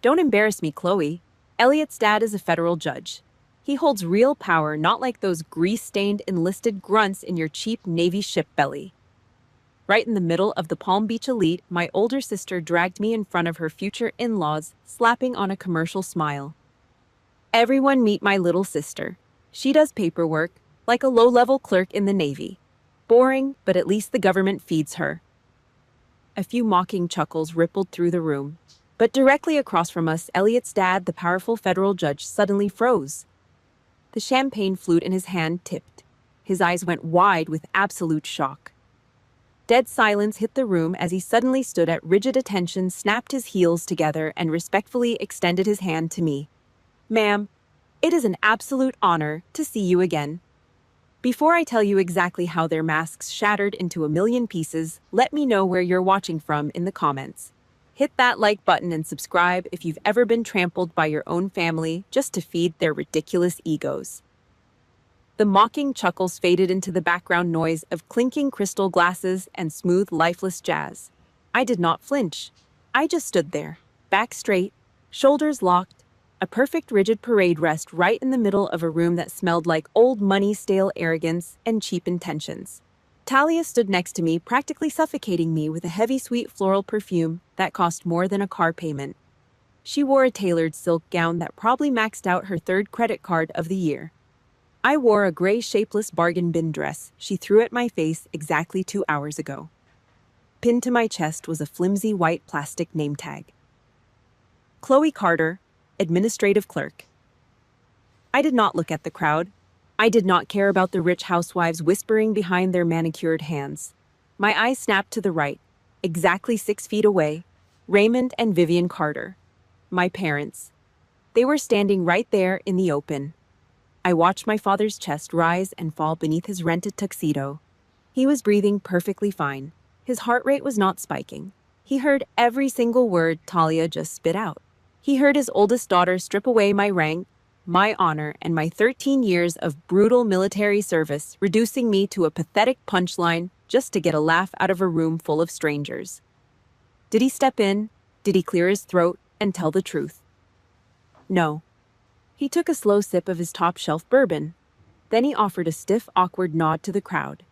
Don't embarrass me, Chloe. Elliot's dad is a federal judge. He holds real power, not like those grease-stained enlisted grunts in your cheap Navy ship belly. Right in the middle of the Palm Beach elite, my older sister dragged me in front of her future in-laws, slapping on a commercial smile. Everyone meet my little sister. She does paperwork, like a low-level clerk in the Navy. Boring, but at least the government feeds her. A few mocking chuckles rippled through the room. But directly across from us, Elliot's dad, the powerful federal judge, suddenly froze. The champagne flute in his hand tipped. His eyes went wide with absolute shock. Dead silence hit the room as he suddenly stood at rigid attention, snapped his heels together, and respectfully extended his hand to me. "Ma'am, it is an absolute honor to see you again." Before I tell you exactly how their masks shattered into a million pieces, let me know where you're watching from in the comments. Hit that like button and subscribe if you've ever been trampled by your own family just to feed their ridiculous egos. The mocking chuckles faded into the background noise of clinking crystal glasses and smooth, lifeless jazz. I did not flinch. I just stood there, back straight, shoulders locked, a perfect rigid parade rest right in the middle of a room that smelled like old money, stale arrogance, and cheap intentions. Talia stood next to me, practically suffocating me with a heavy, sweet floral perfume that cost more than a car payment. She wore a tailored silk gown that probably maxed out her third credit card of the year. I wore a gray, shapeless bargain bin dress she threw at my face exactly 2 hours ago. Pinned to my chest was a flimsy white plastic name tag. Chloe Carter, administrative clerk. I did not look at the crowd. I did not care about the rich housewives whispering behind their manicured hands. My eyes snapped to the right, exactly 6 feet away, Raymond and Vivian Carter. My parents. They were standing right there in the open. I watched my father's chest rise and fall beneath his rented tuxedo. He was breathing perfectly fine. His heart rate was not spiking. He heard every single word Talia just spit out. He heard his oldest daughter strip away my rank, my honor, and my 13 years of brutal military service, reducing me to a pathetic punchline just to get a laugh out of a room full of strangers. Did he step in? Did he clear his throat and tell the truth? No. He took a slow sip of his top-shelf bourbon. Then he offered a stiff, awkward nod to the crowd.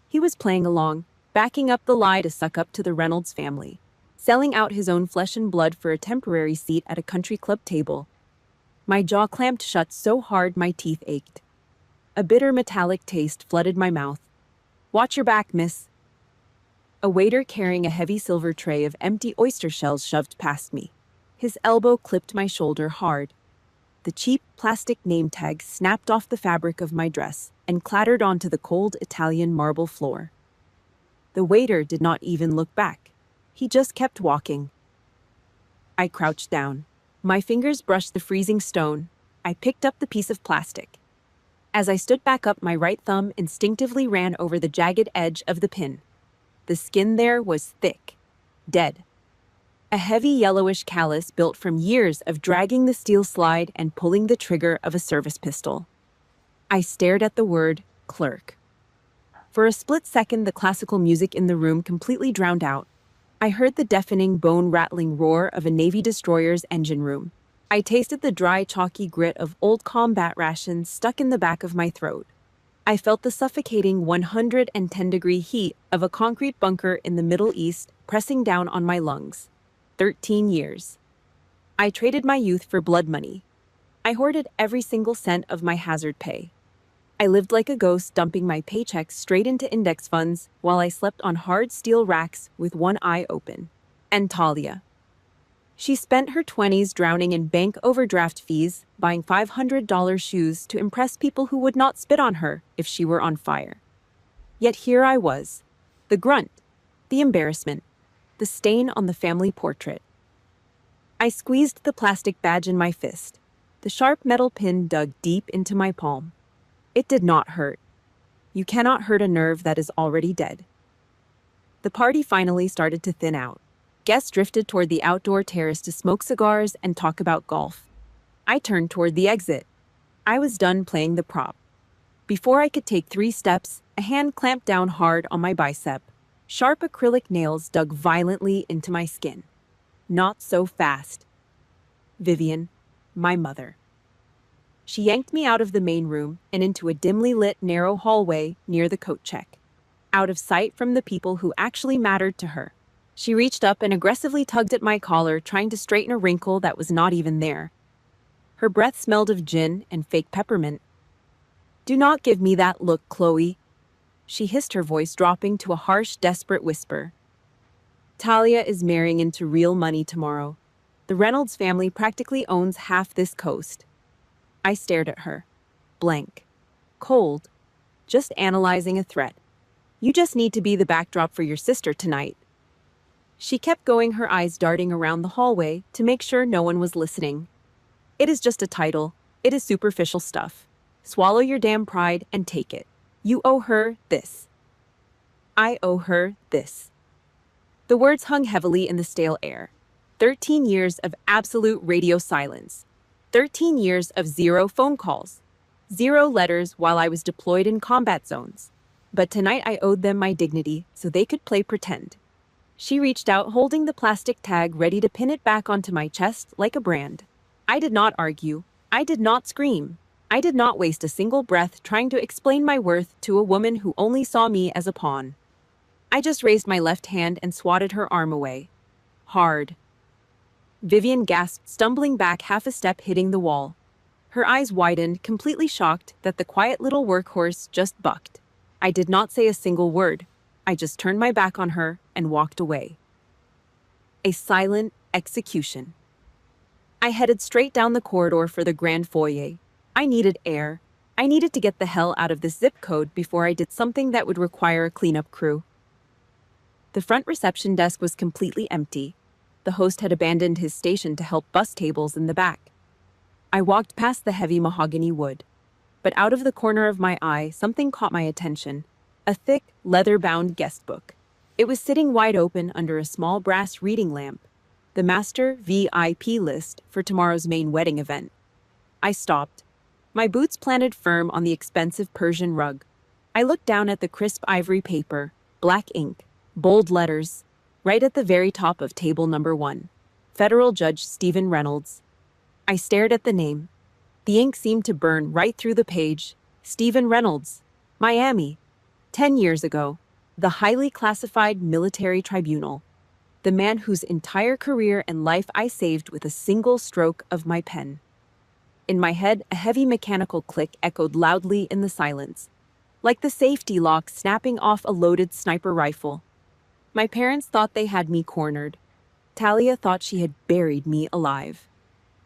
He was playing along, backing up the lie to suck up to the Reynolds family, selling out his own flesh and blood for a temporary seat at a country club table. My jaw clamped shut so hard my teeth ached. A bitter metallic taste flooded my mouth. "Watch your back, miss." A waiter carrying a heavy silver tray of empty oyster shells shoved past me. His elbow clipped my shoulder hard. The cheap plastic name tag snapped off the fabric of my dress and clattered onto the cold Italian marble floor. The waiter did not even look back. He just kept walking. I crouched down. My fingers brushed the freezing stone. I picked up the piece of plastic. As I stood back up, my right thumb instinctively ran over the jagged edge of the pin. The skin there was thick, dead. A heavy yellowish callus built from years of dragging the steel slide and pulling the trigger of a service pistol. I stared at the word clerk. For a split second, the classical music in the room completely drowned out. I heard the deafening, bone-rattling roar of a Navy destroyer's engine room. I tasted the dry, chalky grit of old combat rations stuck in the back of my throat. I felt the suffocating 110-degree heat of a concrete bunker in the Middle East pressing down on my lungs. 13 years. I traded my youth for blood money. I hoarded every single cent of my hazard pay. I lived like a ghost, dumping my paychecks straight into index funds while I slept on hard steel racks with one eye open. And Talia. She spent her 20s drowning in bank overdraft fees, buying $500 shoes to impress people who would not spit on her if she were on fire. Yet here I was, the grunt, the embarrassment, the stain on the family portrait. I squeezed the plastic badge in my fist. The sharp metal pin dug deep into my palm. It did not hurt. You cannot hurt a nerve that is already dead. The party finally started to thin out. Guests drifted toward the outdoor terrace to smoke cigars and talk about golf. I turned toward the exit. I was done playing the prop. Before I could take 3 steps, a hand clamped down hard on my bicep. Sharp acrylic nails dug violently into my skin. Not so fast. Vivian, my mother. She yanked me out of the main room and into a dimly lit, narrow hallway near the coat check, out of sight from the people who actually mattered to her. She reached up and aggressively tugged at my collar, trying to straighten a wrinkle that was not even there. Her breath smelled of gin and fake peppermint. "Do not give me that look, Chloe," she hissed, her voice dropping to a harsh, desperate whisper. "Talia is marrying into real money tomorrow. The Reynolds family practically owns half this coast." I stared at her, blank, cold, just analyzing a threat. "You just need to be the backdrop for your sister tonight." She kept going, her eyes darting around the hallway to make sure no one was listening. "It is just a title. It is superficial stuff. Swallow your damn pride and take it. You owe her this. I owe her this." The words hung heavily in the stale air. 13 years of absolute radio silence. 13 years of zero phone calls. Zero letters while I was deployed in combat zones. But tonight I owed them my dignity so they could play pretend. She reached out, holding the plastic tag, ready to pin it back onto my chest like a brand. I did not argue. I did not scream. I did not waste a single breath trying to explain my worth to a woman who only saw me as a pawn. I just raised my left hand and swatted her arm away. Hard. Vivian gasped, stumbling back half a step, hitting the wall. Her eyes widened, completely shocked that the quiet little workhorse just bucked. I did not say a single word. I just turned my back on her and walked away. A silent execution. I headed straight down the corridor for the grand foyer. I needed air. I needed to get the hell out of this zip code before I did something that would require a cleanup crew. The front reception desk was completely empty. The host had abandoned his station to help bus tables in the back. I walked past the heavy mahogany wood. But out of the corner of my eye, something caught my attention. A thick, leather-bound guest book. It was sitting wide open under a small brass reading lamp. The master VIP list for tomorrow's main wedding event. I stopped, my boots planted firm on the expensive Persian rug. I looked down at the crisp ivory paper, black ink, bold letters, right at the very top of table number 1. Federal Judge Stephen Reynolds. I stared at the name. The ink seemed to burn right through the page. Stephen Reynolds, Miami. 10 years ago, the highly classified military tribunal. The man whose entire career and life I saved with a single stroke of my pen. In my head, a heavy mechanical click echoed loudly in the silence, like the safety lock snapping off a loaded sniper rifle. My parents thought they had me cornered. Talia thought she had buried me alive.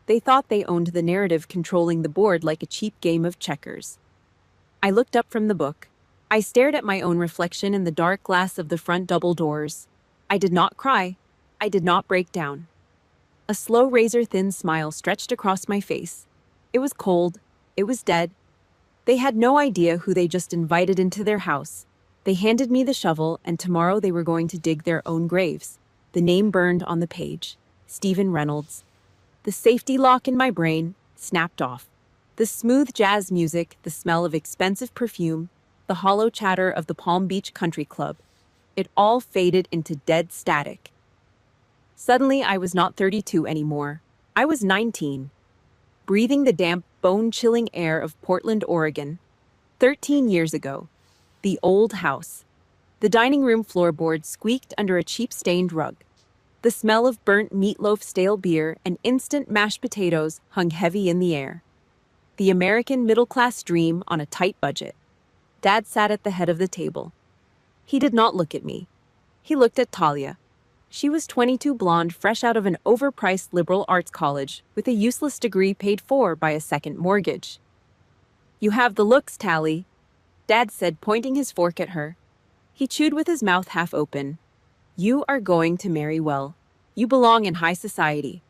They thought they owned the narrative, controlling the board like a cheap game of checkers. I looked up from the book. I stared at my own reflection in the dark glass of the front double doors. I did not cry. I did not break down. A slow, razor-thin smile stretched across my face. It was cold. It was dead. They had no idea who they just invited into their house. They handed me the shovel, and tomorrow they were going to dig their own graves. The name burned on the page. Stephen Reynolds. The safety lock in my brain snapped off. The smooth jazz music, the smell of expensive perfume, the hollow chatter of the Palm Beach Country Club. It all faded into dead static. Suddenly, I was not 32 anymore. I was 19. Breathing the damp, bone-chilling air of Portland, Oregon. 13 years ago. The old house. The dining room floorboard squeaked under a cheap-stained rug. The smell of burnt meatloaf, stale beer, and instant mashed potatoes hung heavy in the air. The American middle-class dream on a tight budget. Dad sat at the head of the table. He did not look at me. He looked at Talia. She was 22, blonde, fresh out of an overpriced liberal arts college with a useless degree paid for by a second mortgage. "You have the looks, Tally," Dad said, pointing his fork at her. He chewed with his mouth half open. "You are going to marry well. You belong in high society."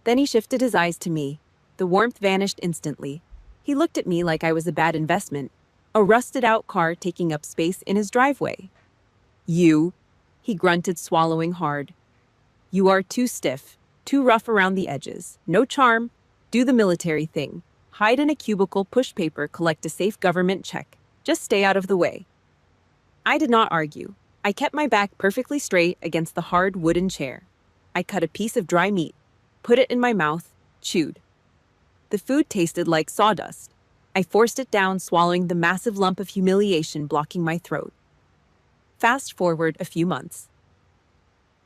Then he shifted his eyes to me. The warmth vanished instantly. He looked at me like I was a bad investment, a rusted-out car taking up space in his driveway. "You," he grunted, swallowing hard. "You are too stiff, too rough around the edges. No charm. Do the military thing. Hide in a cubicle, push paper, collect a safe government check. Just stay out of the way." I did not argue. I kept my back perfectly straight against the hard wooden chair. I cut a piece of dry meat. Put it in my mouth, chewed. The food tasted like sawdust. I forced it down, swallowing the massive lump of humiliation blocking my throat. Fast forward a few months.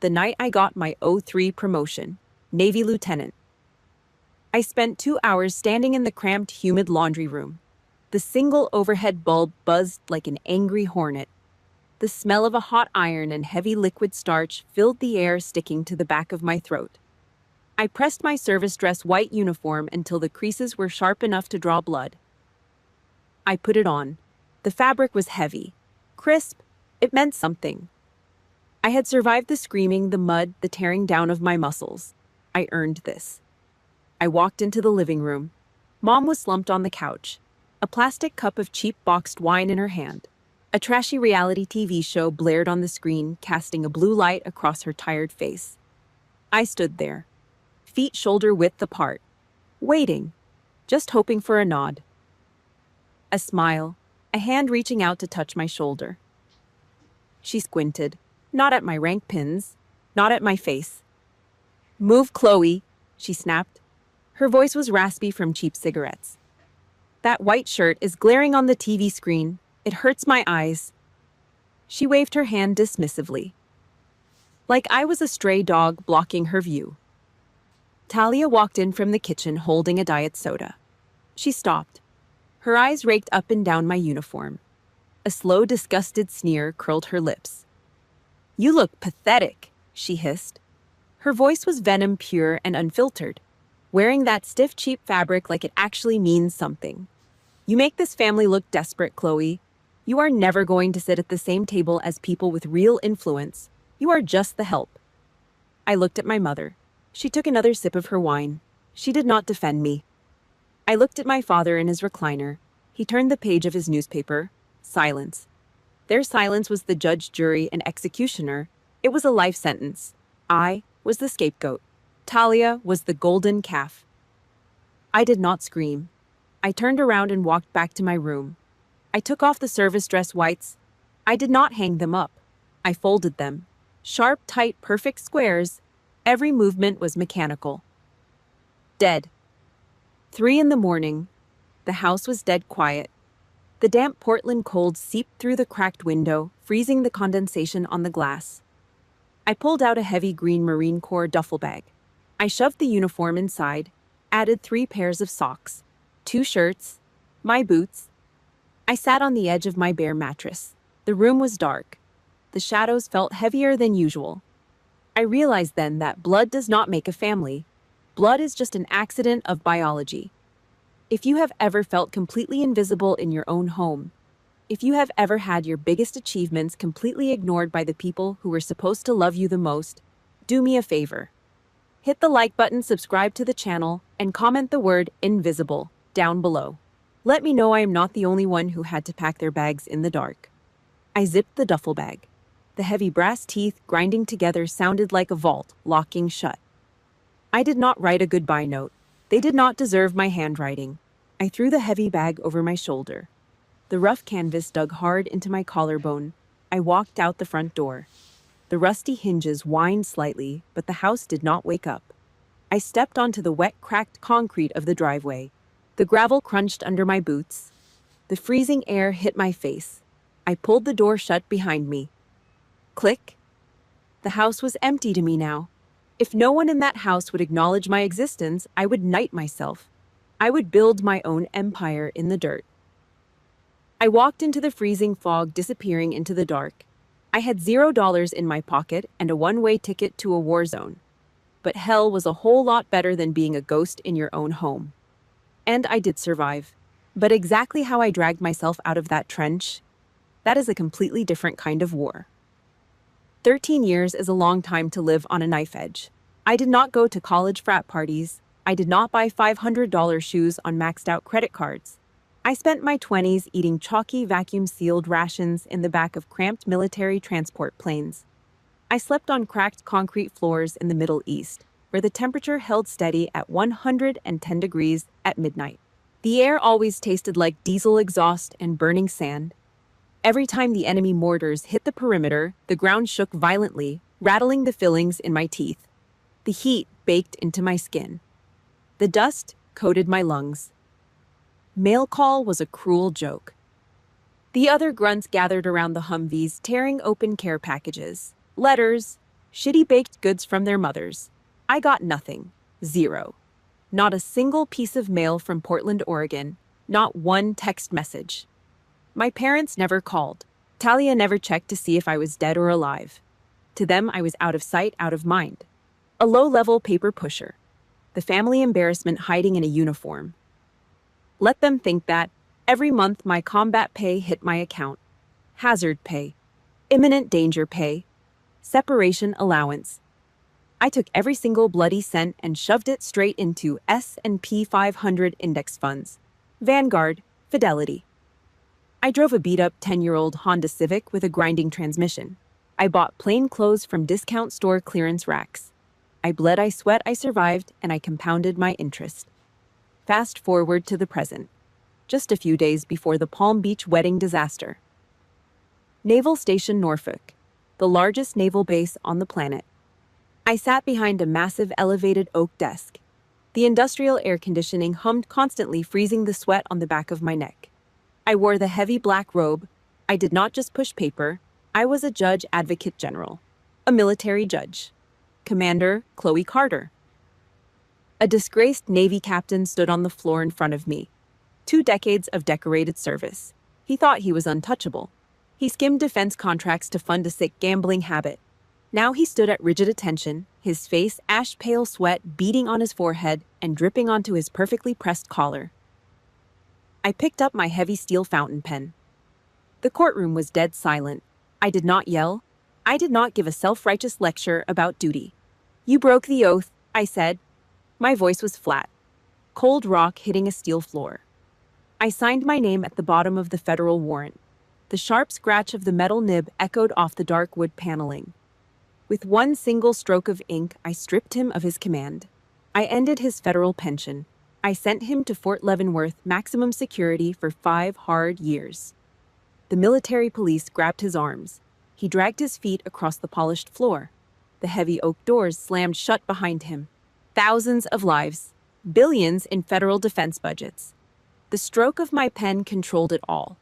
The night I got my O3 promotion, Navy Lieutenant. I spent 2 hours standing in the cramped, humid laundry room. The single overhead bulb buzzed like an angry hornet. The smell of a hot iron and heavy liquid starch filled the air, sticking to the back of my throat. I pressed my service dress white uniform until the creases were sharp enough to draw blood. I put it on. The fabric was heavy, crisp. It meant something. I had survived the screaming, the mud, the tearing down of my muscles. I earned this. I walked into the living room. Mom was slumped on the couch, a plastic cup of cheap boxed wine in her hand. A trashy reality TV show blared on the screen, casting a blue light across her tired face. I stood there, feet shoulder-width apart, waiting, just hoping for a nod. A smile, a hand reaching out to touch my shoulder. She squinted, not at my rank pins, not at my face. "Move, Chloe," she snapped. Her voice was raspy from cheap cigarettes. "That white shirt is glaring on the TV screen. It hurts my eyes." She waved her hand dismissively, like I was a stray dog blocking her view. Talia walked in from the kitchen holding a diet soda. She stopped. Her eyes raked up and down my uniform. A slow, disgusted sneer curled her lips. "You look pathetic," she hissed. Her voice was venom pure and unfiltered, wearing that stiff, cheap fabric like it actually means something. "You make this family look desperate, Chloe. You are never going to sit at the same table as people with real influence. You are just the help." I looked at my mother. She took another sip of her wine. She did not defend me. I looked at my father in his recliner. He turned the page of his newspaper. Silence. Their silence was the judge, jury, and executioner. It was a life sentence. I was the scapegoat. Talia was the golden calf. I did not scream. I turned around and walked back to my room. I took off the service dress whites. I did not hang them up. I folded them. Sharp, tight, perfect squares. Every movement was mechanical. Dead. 3 a.m. The house was dead quiet. The damp Portland cold seeped through the cracked window, freezing the condensation on the glass. I pulled out a heavy green Marine Corps duffel bag. I shoved the uniform inside, added 3 pairs of socks, 2 shirts, my boots. I sat on the edge of my bare mattress. The room was dark. The shadows felt heavier than usual. I realized then that blood does not make a family. Blood is just an accident of biology. If you have ever felt completely invisible in your own home, if you have ever had your biggest achievements completely ignored by the people who were supposed to love you the most, do me a favor. Hit the like button, subscribe to the channel, and comment the word invisible down below. Let me know I am not the only one who had to pack their bags in the dark. I zipped the duffel bag. The heavy brass teeth grinding together sounded like a vault locking shut. I did not write a goodbye note. They did not deserve my handwriting. I threw the heavy bag over my shoulder. The rough canvas dug hard into my collarbone. I walked out the front door. The rusty hinges whined slightly, but the house did not wake up. I stepped onto the wet, cracked concrete of the driveway. The gravel crunched under my boots. The freezing air hit my face. I pulled the door shut behind me. Click. The house was empty to me now. If no one in that house would acknowledge my existence, I would knight myself. I would build my own empire in the dirt. I walked into the freezing fog, disappearing into the dark. I had $0 in my pocket and a one-way ticket to a war zone. But hell was a whole lot better than being a ghost in your own home. And I did survive. But exactly how I dragged myself out of that trench, that is a completely different kind of war. 13 years is a long time to live on a knife edge. I did not go to college frat parties. I did not buy $500 shoes on maxed-out credit cards. I spent my 20s eating chalky, vacuum-sealed rations in the back of cramped military transport planes. I slept on cracked concrete floors in the Middle East, where the temperature held steady at 110 degrees at midnight. The air always tasted like diesel exhaust and burning sand. Every time the enemy mortars hit the perimeter, the ground shook violently, rattling the fillings in my teeth. The heat, baked into my skin. The dust coated my lungs. Mail call was a cruel joke. The other grunts gathered around the Humvees, tearing open care packages, letters, shitty baked goods from their mothers. I got nothing. Zero. Not a single piece of mail from Portland, Oregon. Not one text message. My parents never called. Talia never checked to see if I was dead or alive. To them, I was out of sight, out of mind. A low-level paper pusher. The family embarrassment hiding in a uniform. Let them think that. Every month, my combat pay hit my account. Hazard pay. Imminent danger pay. Separation allowance. I took every single bloody cent and shoved it straight into S&P 500 index funds. Vanguard, Fidelity. I drove a beat-up 10-year-old Honda Civic with a grinding transmission. I bought plain clothes from discount store clearance racks. I bled, I sweat, I survived, and I compounded my interest. Fast forward to the present. Just a few days before the Palm Beach wedding disaster. Naval Station Norfolk, the largest naval base on the planet. I sat behind a massive elevated oak desk. The industrial air conditioning hummed constantly, freezing the sweat on the back of my neck. I wore the heavy black robe. I did not just push paper. I was a judge advocate general, a military judge. Commander Chloe Carter. A disgraced Navy captain stood on the floor in front of me. 2 decades of decorated service. He thought he was untouchable. He skimmed defense contracts to fund a sick gambling habit. Now he stood at rigid attention, his face ash-pale sweat beading on his forehead and dripping onto his perfectly pressed collar. I picked up my heavy steel fountain pen. The courtroom was dead silent. I did not yell. I did not give a self-righteous lecture about duty. You broke the oath, I said. My voice was flat. Cold rock hitting a steel floor. I signed my name at the bottom of the federal warrant. The sharp scratch of the metal nib echoed off the dark wood paneling. With one single stroke of ink, I stripped him of his command. I ended his federal pension. I sent him to Fort Leavenworth, maximum security for 5 hard years. The military police grabbed his arms. He dragged his feet across the polished floor. The heavy oak doors slammed shut behind him. Thousands of lives. Billions in federal defense budgets. The stroke of my pen controlled it all.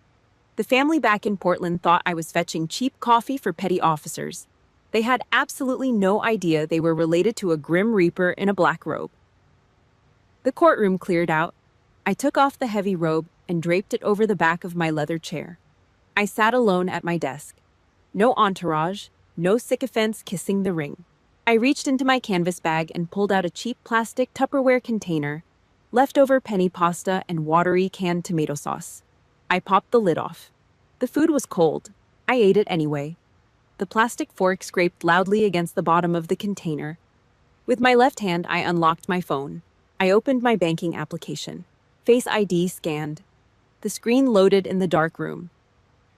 The family back in Portland thought I was fetching cheap coffee for petty officers. They had absolutely no idea they were related to a grim reaper in a black robe. The courtroom cleared out. I took off the heavy robe and draped it over the back of my leather chair. I sat alone at my desk. No entourage, no sycophants kissing the ring. I reached into my canvas bag and pulled out a cheap plastic Tupperware container, leftover penny pasta and watery canned tomato sauce. I popped the lid off. The food was cold. I ate it anyway. The plastic fork scraped loudly against the bottom of the container. With my left hand, I unlocked my phone. I opened my banking application. Face ID scanned. The screen loaded in the dark room.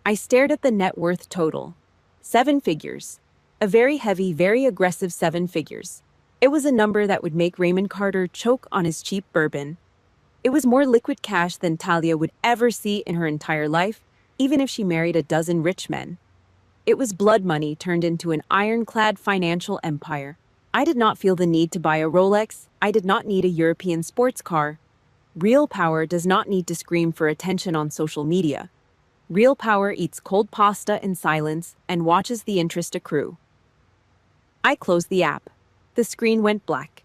I stared at the net worth total. 7 figures. A very heavy, very aggressive 7 figures. It was a number that would make Raymond Carter choke on his cheap bourbon. It was more liquid cash than Talia would ever see in her entire life, even if she married a dozen rich men. It was blood money turned into an ironclad financial empire. I did not feel the need to buy a Rolex. I did not need a European sports car. Real power does not need to scream for attention on social media. Real power eats cold pasta in silence and watches the interest accrue. I closed the app. The screen went black.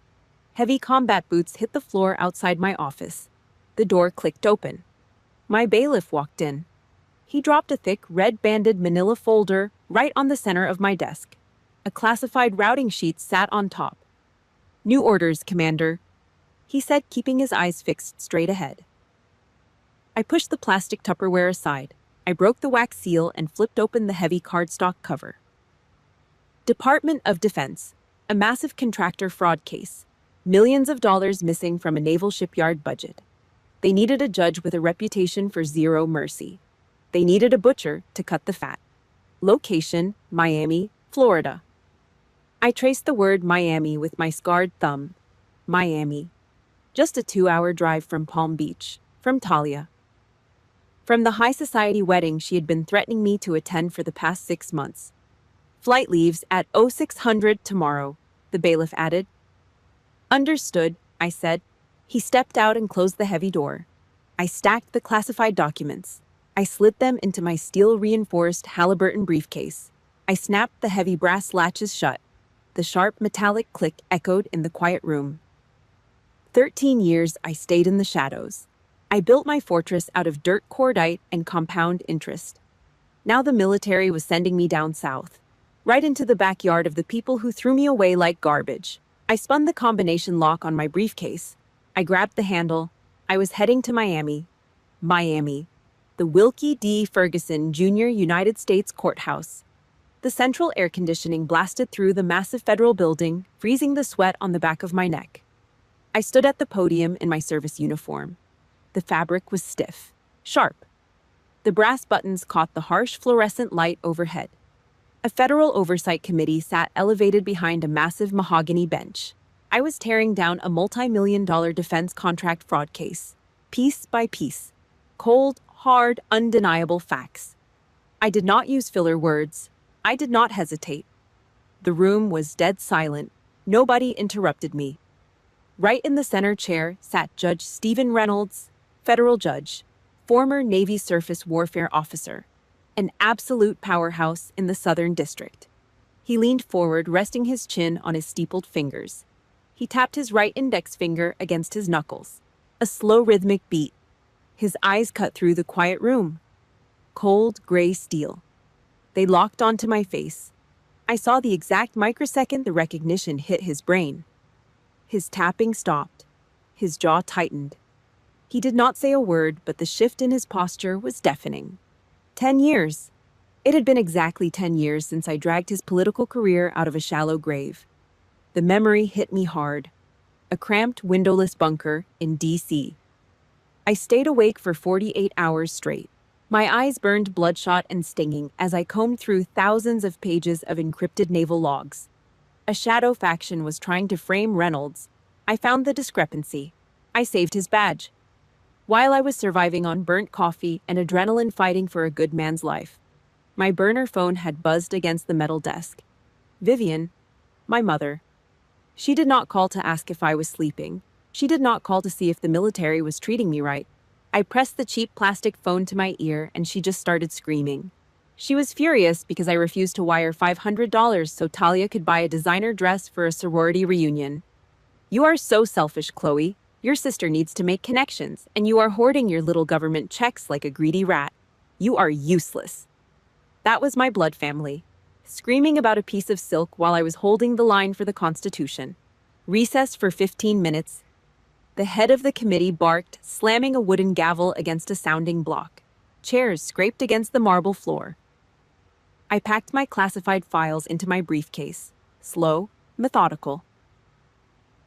Heavy combat boots hit the floor outside my office. The door clicked open. My bailiff walked in. He dropped a thick, red-banded manila folder right on the center of my desk. A classified routing sheet sat on top. "New orders, Commander," he said, keeping his eyes fixed straight ahead. I pushed the plastic Tupperware aside. I broke the wax seal and flipped open the heavy cardstock cover. Department of Defense. A massive contractor fraud case. Millions of dollars missing from a naval shipyard budget. They needed a judge with a reputation for zero mercy. They needed a butcher to cut the fat. Location, Miami, Florida. I traced the word Miami with my scarred thumb. Miami. Just a 2-hour drive from Palm Beach, from Talia. From the high society wedding she had been threatening me to attend for the past 6 months. Flight leaves at 0600 tomorrow, the bailiff added. Understood, I said. He stepped out and closed the heavy door. I stacked the classified documents. I slid them into my steel-reinforced Halliburton briefcase. I snapped the heavy brass latches shut. The sharp metallic click echoed in the quiet room. 13 years I stayed in the shadows. I built my fortress out of dirt cordite and compound interest. Now the military was sending me down south, right into the backyard of the people who threw me away like garbage. I spun the combination lock on my briefcase. I grabbed the handle. I was heading to Miami. Miami. The Wilkie D. Ferguson Jr. United States Courthouse. The central air conditioning blasted through the massive federal building, freezing the sweat on the back of my neck. I stood at the podium in my service uniform. The fabric was stiff, sharp. The brass buttons caught the harsh fluorescent light overhead. A federal oversight committee sat elevated behind a massive mahogany bench. I was tearing down a multi-million-dollar defense contract fraud case, piece by piece. Cold, hard, undeniable facts. I did not use filler words. I did not hesitate. The room was dead silent. Nobody interrupted me. Right in the center chair sat Judge Stephen Reynolds, federal judge, former Navy surface warfare officer, an absolute powerhouse in the Southern District. He leaned forward, resting his chin on his steepled fingers. He tapped his right index finger against his knuckles. A slow rhythmic beat. His eyes cut through the quiet room. Cold, gray steel. They locked onto my face. I saw the exact microsecond the recognition hit his brain. His tapping stopped. His jaw tightened. He did not say a word, but the shift in his posture was deafening. 10 years. It had been exactly 10 years since I dragged his political career out of a shallow grave. The memory hit me hard. A cramped, windowless bunker in D.C. I stayed awake for 48 hours straight. My eyes burned bloodshot and stinging as I combed through thousands of pages of encrypted naval logs. A shadow faction was trying to frame Reynolds. I found the discrepancy. I saved his badge. While I was surviving on burnt coffee and adrenaline fighting for a good man's life, my burner phone had buzzed against the metal desk. Vivian, my mother. She did not call to ask if I was sleeping. She did not call to see if the military was treating me right. I pressed the cheap plastic phone to my ear and she just started screaming. She was furious because I refused to wire $500 so Talia could buy a designer dress for a sorority reunion. You are so selfish, Chloe. Your sister needs to make connections, and you are hoarding your little government checks like a greedy rat. You are useless. That was my blood family, screaming about a piece of silk while I was holding the line for the Constitution. Recess for 15 minutes. The head of the committee barked, slamming a wooden gavel against a sounding block. Chairs scraped against the marble floor. I packed my classified files into my briefcase, slow, methodical.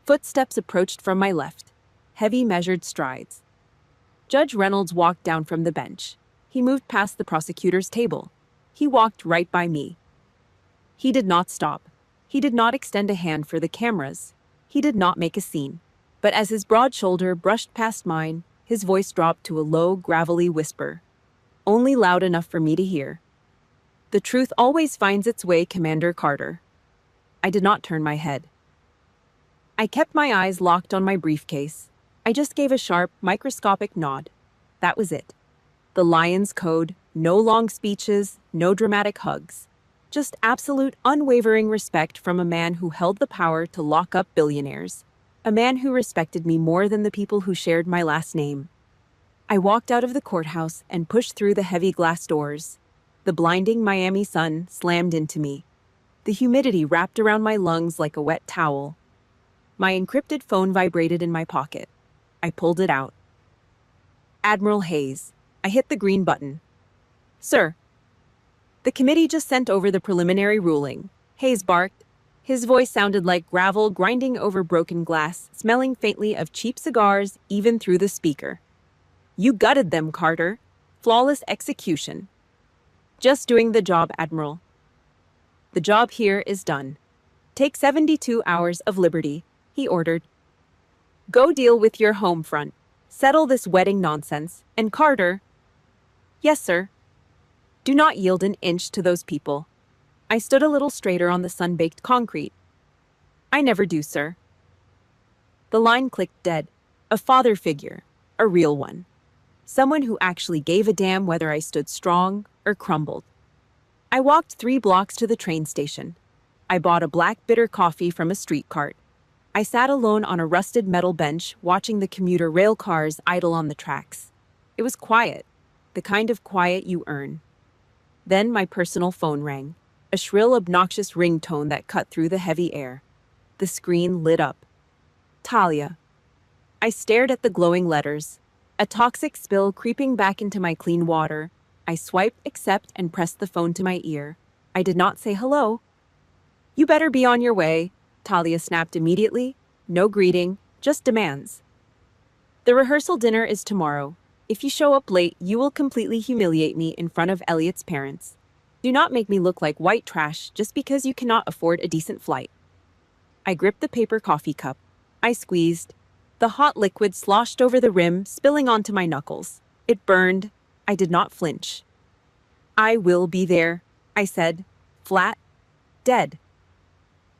Footsteps approached from my left, heavy measured strides. Judge Reynolds walked down from the bench. He moved past the prosecutor's table. He walked right by me. He did not stop. He did not extend a hand for the cameras. He did not make a scene. But as his broad shoulder brushed past mine, his voice dropped to a low, gravelly whisper, only loud enough for me to hear. The truth always finds its way, Commander Carter. I did not turn my head. I kept my eyes locked on my briefcase. I just gave a sharp, microscopic nod. That was it. The Lion's Code, no long speeches, no dramatic hugs. Just absolute, unwavering respect from a man who held the power to lock up billionaires. A man who respected me more than the people who shared my last name. I walked out of the courthouse and pushed through the heavy glass doors. The blinding Miami sun slammed into me. The humidity wrapped around my lungs like a wet towel. My encrypted phone vibrated in my pocket. I pulled it out. Admiral Hayes. I hit the green button. Sir. The committee just sent over the preliminary ruling. Hayes barked. His voice sounded like gravel grinding over broken glass, smelling faintly of cheap cigars even through the speaker. You gutted them, Carter. Flawless execution. Just doing the job, Admiral. The job here is done. Take 72 hours of liberty, he ordered. Go deal with your home front. Settle this wedding nonsense. And Carter... Yes, sir. Do not yield an inch to those people. I stood a little straighter on the sun-baked concrete. I never do, sir. The line clicked dead. A father figure. A real one. Someone who actually gave a damn whether I stood strong or crumbled. I walked 3 blocks to the train station. I bought a black bitter coffee from a street cart. I sat alone on a rusted metal bench watching the commuter rail cars idle on the tracks. It was quiet, the kind of quiet you earn. Then my personal phone rang, a shrill, obnoxious ringtone that cut through the heavy air. The screen lit up. Talia. I stared at the glowing letters, a toxic spill creeping back into my clean water. I swiped accept and pressed the phone to my ear. I did not say hello. You better be on your way, Talia snapped immediately. No greeting, just demands. The rehearsal dinner is tomorrow. If you show up late, you will completely humiliate me in front of Elliot's parents. Do not make me look like white trash just because you cannot afford a decent flight. I gripped the paper coffee cup. I squeezed. The hot liquid sloshed over the rim, spilling onto my knuckles. It burned. I did not flinch. I will be there, I said. Flat. Dead.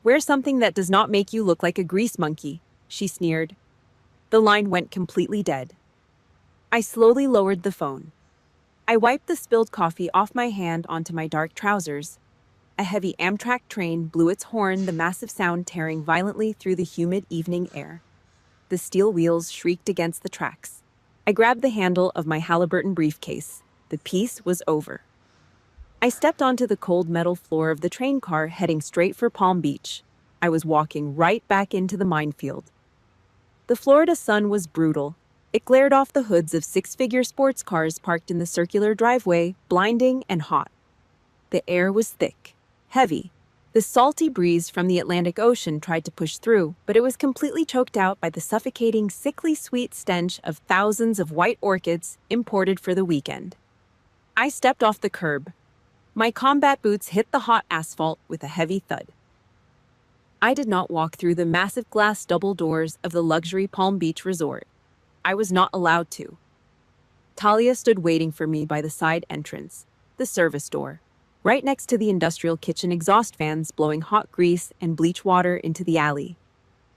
Wear something that does not make you look like a grease monkey, she sneered. The line went completely dead. I slowly lowered the phone. I wiped the spilled coffee off my hand onto my dark trousers. A heavy Amtrak train blew its horn, the massive sound tearing violently through the humid evening air. The steel wheels shrieked against the tracks. I grabbed the handle of my Halliburton briefcase. The piece was over. I stepped onto the cold metal floor of the train car, heading straight for Palm Beach. I was walking right back into the minefield. The Florida sun was brutal. It glared off the hoods of 6-figure sports cars parked in the circular driveway, blinding and hot. The air was thick, heavy. The salty breeze from the Atlantic Ocean tried to push through, but it was completely choked out by the suffocating, sickly sweet stench of thousands of white orchids imported for the weekend. I stepped off the curb. My combat boots hit the hot asphalt with a heavy thud. I did not walk through the massive glass double doors of the luxury Palm Beach resort. I was not allowed to. Talia stood waiting for me by the side entrance, the service door, right next to the industrial kitchen exhaust fans blowing hot grease and bleach water into the alley.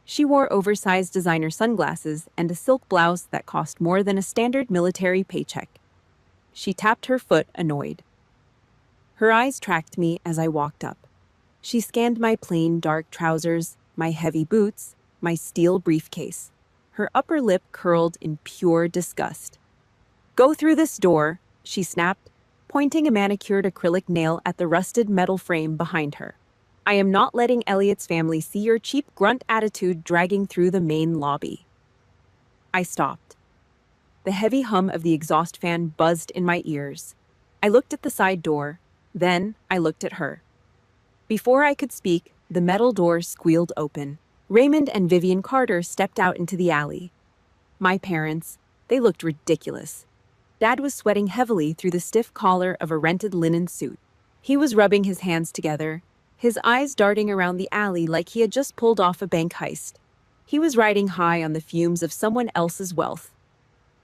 She wore oversized designer sunglasses and a silk blouse that cost more than a standard military paycheck. She tapped her foot, annoyed. Her eyes tracked me as I walked up. She scanned my plain dark trousers, my heavy boots, my steel briefcase. Her upper lip curled in pure disgust. Go through this door, she snapped, pointing a manicured acrylic nail at the rusted metal frame behind her. I am not letting Elliot's family see your cheap grunt attitude dragging through the main lobby. I stopped. The heavy hum of the exhaust fan buzzed in my ears. I looked at the side door, then I looked at her. Before I could speak, the metal door squealed open. Raymond and Vivian Carter stepped out into the alley. My parents, they looked ridiculous. Dad was sweating heavily through the stiff collar of a rented linen suit. He was rubbing his hands together, his eyes darting around the alley like he had just pulled off a bank heist. He was riding high on the fumes of someone else's wealth.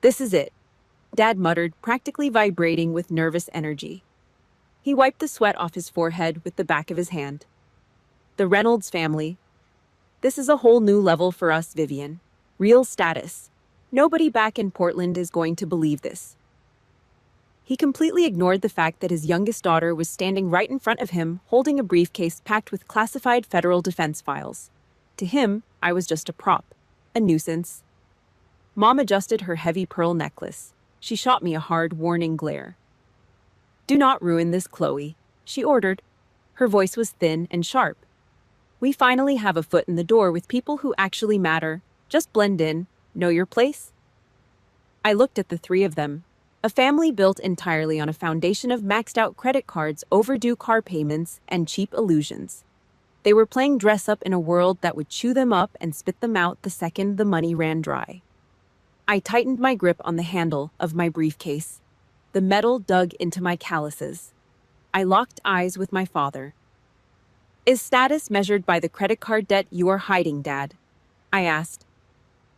This is it, Dad muttered, practically vibrating with nervous energy. He wiped the sweat off his forehead with the back of his hand. The Reynolds family. This is a whole new level for us, Vivian. Real status. Nobody back in Portland is going to believe this. He completely ignored the fact that his youngest daughter was standing right in front of him, holding a briefcase packed with classified federal defense files. To him, I was just a prop, a nuisance. Mom adjusted her heavy pearl necklace. She shot me a hard, warning glare. Do not ruin this, Chloe, she ordered. Her voice was thin and sharp. We finally have a foot in the door with people who actually matter. Just blend in, know your place. I looked at the 3 of them, a family built entirely on a foundation of maxed-out credit cards, overdue car payments, and cheap illusions. They were playing dress-up in a world that would chew them up and spit them out the second the money ran dry. I tightened my grip on the handle of my briefcase. The metal dug into my calluses. I locked eyes with my father. Is status measured by the credit card debt you are hiding, Dad? I asked.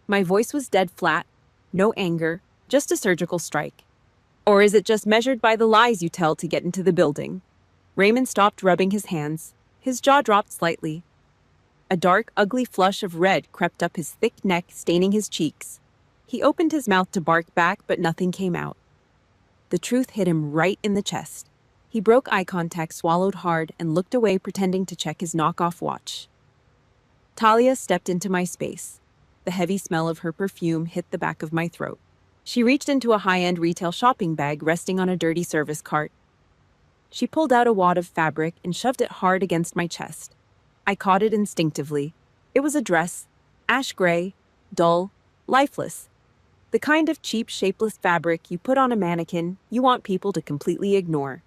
My voice was dead flat, no anger, just a surgical strike. Or is it just measured by the lies you tell to get into the building? Raymond stopped rubbing his hands. His jaw dropped slightly. A dark, ugly flush of red crept up his thick neck, staining his cheeks. He opened his mouth to bark back, but nothing came out. The truth hit him right in the chest. He broke eye contact, swallowed hard, and looked away, pretending to check his knockoff watch. Talia stepped into my space. The heavy smell of her perfume hit the back of my throat. She reached into a high-end retail shopping bag resting on a dirty service cart. She pulled out a wad of fabric and shoved it hard against my chest. I caught it instinctively. It was a dress, ash gray, dull, lifeless. The kind of cheap, shapeless fabric you put on a mannequin you want people to completely ignore.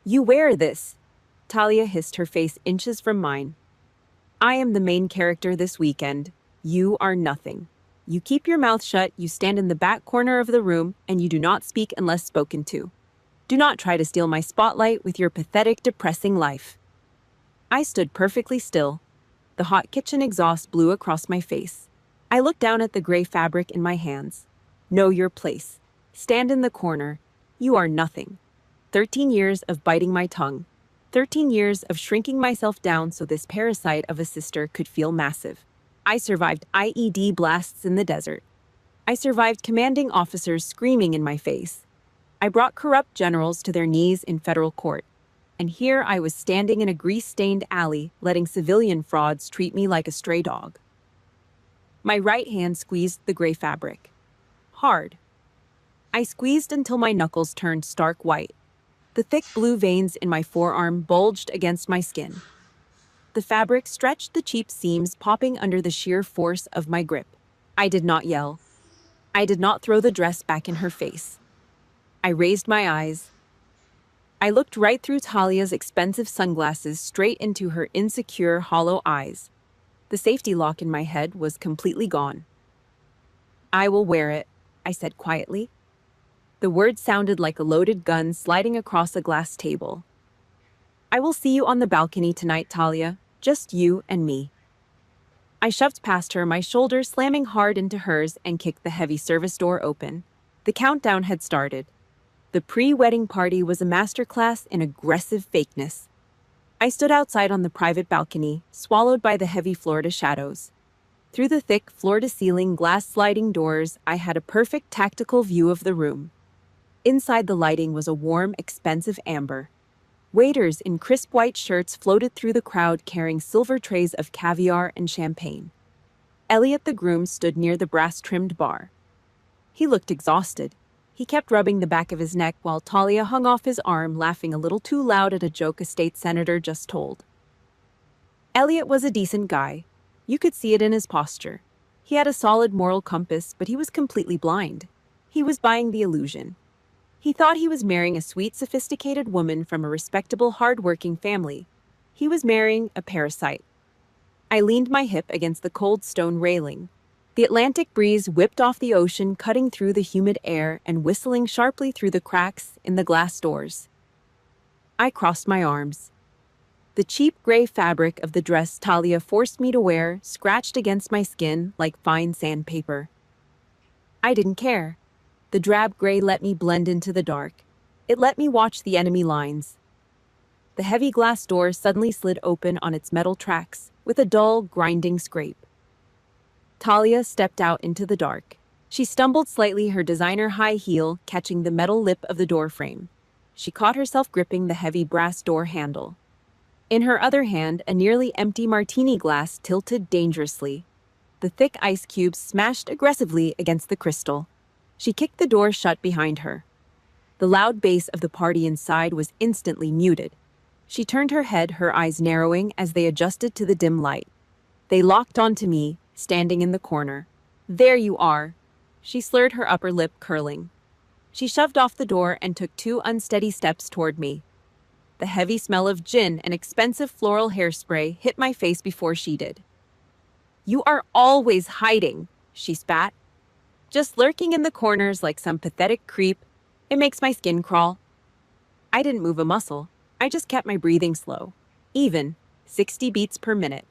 "You wear this," Talia hissed, her face inches from mine. "I am the main character this weekend. You are nothing. You keep your mouth shut, you stand in the back corner of the room, and you do not speak unless spoken to. Do not try to steal my spotlight with your pathetic, depressing life." I stood perfectly still. The hot kitchen exhaust blew across my face. I looked down at the gray fabric in my hands. "Know your place. Stand in the corner. You are nothing." 13 years of biting my tongue. 13 years of shrinking myself down so this parasite of a sister could feel massive. I survived IED blasts in the desert. I survived commanding officers screaming in my face. I brought corrupt generals to their knees in federal court. And here I was standing in a grease-stained alley, letting civilian frauds treat me like a stray dog. My right hand squeezed the gray fabric. Hard. I squeezed until my knuckles turned stark white. The thick blue veins in my forearm bulged against my skin. The fabric stretched, the cheap seams popping under the sheer force of my grip. I did not yell. I did not throw the dress back in her face. I raised my eyes. I looked right through Talia's expensive sunglasses, straight into her insecure, hollow eyes. The safety lock in my head was completely gone. "I will wear it," I said quietly. The words sounded like a loaded gun sliding across a glass table. "I will see you on the balcony tonight, Talia. Just you and me." I shoved past her, my shoulder slamming hard into hers, and kicked the heavy service door open. The countdown had started. The pre-wedding party was a masterclass in aggressive fakeness. I stood outside on the private balcony, swallowed by the heavy Florida shadows. Through the thick, floor-to-ceiling glass sliding doors, I had a perfect tactical view of the room. Inside, the lighting was a warm, expensive amber. Waiters in crisp white shirts floated through the crowd carrying silver trays of caviar and champagne. Elliot, the groom, stood near the brass-trimmed bar. He looked exhausted. He kept rubbing the back of his neck while Talia hung off his arm, laughing a little too loud at a joke a state senator just told. Elliot was a decent guy. You could see it in his posture. He had a solid moral compass, but he was completely blind. He was buying the illusion. He thought he was marrying a sweet, sophisticated woman from a respectable, hard-working family. He was marrying a parasite. I leaned my hip against the cold stone railing. The Atlantic breeze whipped off the ocean, cutting through the humid air and whistling sharply through the cracks in the glass doors. I crossed my arms. The cheap gray fabric of the dress Talia forced me to wear scratched against my skin like fine sandpaper. I didn't care. The drab gray let me blend into the dark. It let me watch the enemy lines. The heavy glass door suddenly slid open on its metal tracks, with a dull, grinding scrape. Talia stepped out into the dark. She stumbled slightly, her designer high heel catching the metal lip of the door frame. She caught herself gripping the heavy brass door handle. In her other hand, a nearly empty martini glass tilted dangerously. The thick ice cubes smashed aggressively against the crystal. She kicked the door shut behind her. The loud bass of the party inside was instantly muted. She turned her head, her eyes narrowing as they adjusted to the dim light. They locked onto me, standing in the corner. "There you are." She slurred, her upper lip curling. She shoved off the door and took 2 unsteady steps toward me. The heavy smell of gin and expensive floral hairspray hit my face before she did. "You are always hiding," she spat. "Just lurking in the corners like some pathetic creep. It makes my skin crawl." I didn't move a muscle. I just kept my breathing slow. Even, 60 beats per minute.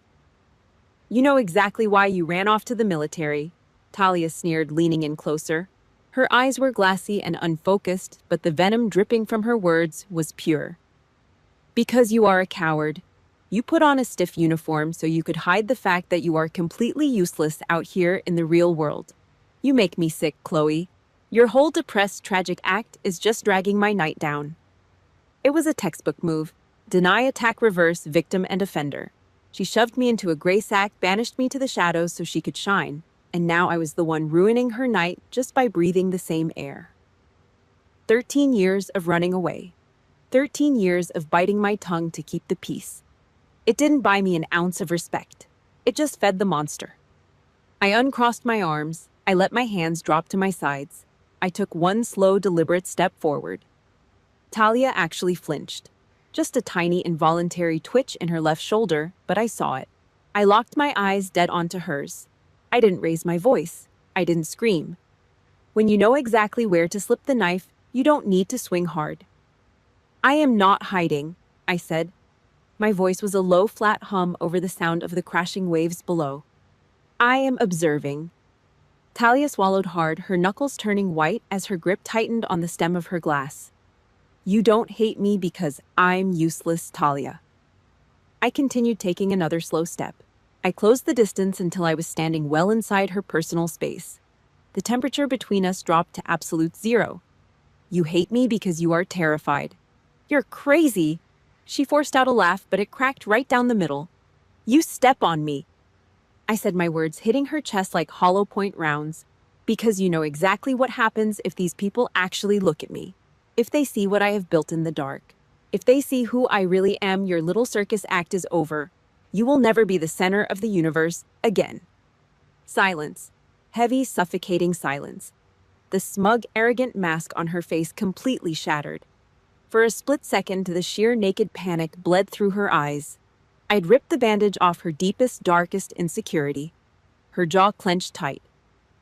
"You know exactly why you ran off to the military," Talia sneered, leaning in closer. Her eyes were glassy and unfocused, but the venom dripping from her words was pure. "Because you are a coward. You put on a stiff uniform so you could hide the fact that you are completely useless out here in the real world. You make me sick, Chloe. Your whole depressed, tragic act is just dragging my night down. It was a textbook move. Deny, attack, reverse, victim, and offender. She shoved me into a gray sack, banished me to the shadows so she could shine, and now I was the one ruining her night just by breathing the same air. 13 years of running away. 13 years of biting my tongue to keep the peace. It didn't buy me an ounce of respect. It just fed the monster. I uncrossed my arms. I let my hands drop to my sides. I took one slow, deliberate step forward. Talia actually flinched. Just a tiny, involuntary twitch in her left shoulder, but I saw it. I locked my eyes dead onto hers. I didn't raise my voice. I didn't scream. When you know exactly where to slip the knife, you don't need to swing hard. I am not hiding, I said. My voice was a low, flat hum over the sound of the crashing waves below. I am observing. Talia swallowed hard, her knuckles turning white as her grip tightened on the stem of her glass. You don't hate me because I'm useless, Talia. I continued taking another slow step. I closed the distance until I was standing well inside her personal space. The temperature between us dropped to absolute zero. You hate me because you are terrified. You're crazy. She forced out a laugh, but it cracked right down the middle. You step on me. I said my words, hitting her chest like hollow point rounds. Because you know exactly what happens if these people actually look at me. If they see what I have built in the dark. If they see who I really am, your little circus act is over. You will never be the center of the universe again. Silence. Heavy, suffocating silence. The smug, arrogant mask on her face completely shattered. For a split second, the sheer naked panic bled through her eyes. I'd ripped the bandage off her deepest, darkest insecurity. Her jaw clenched tight.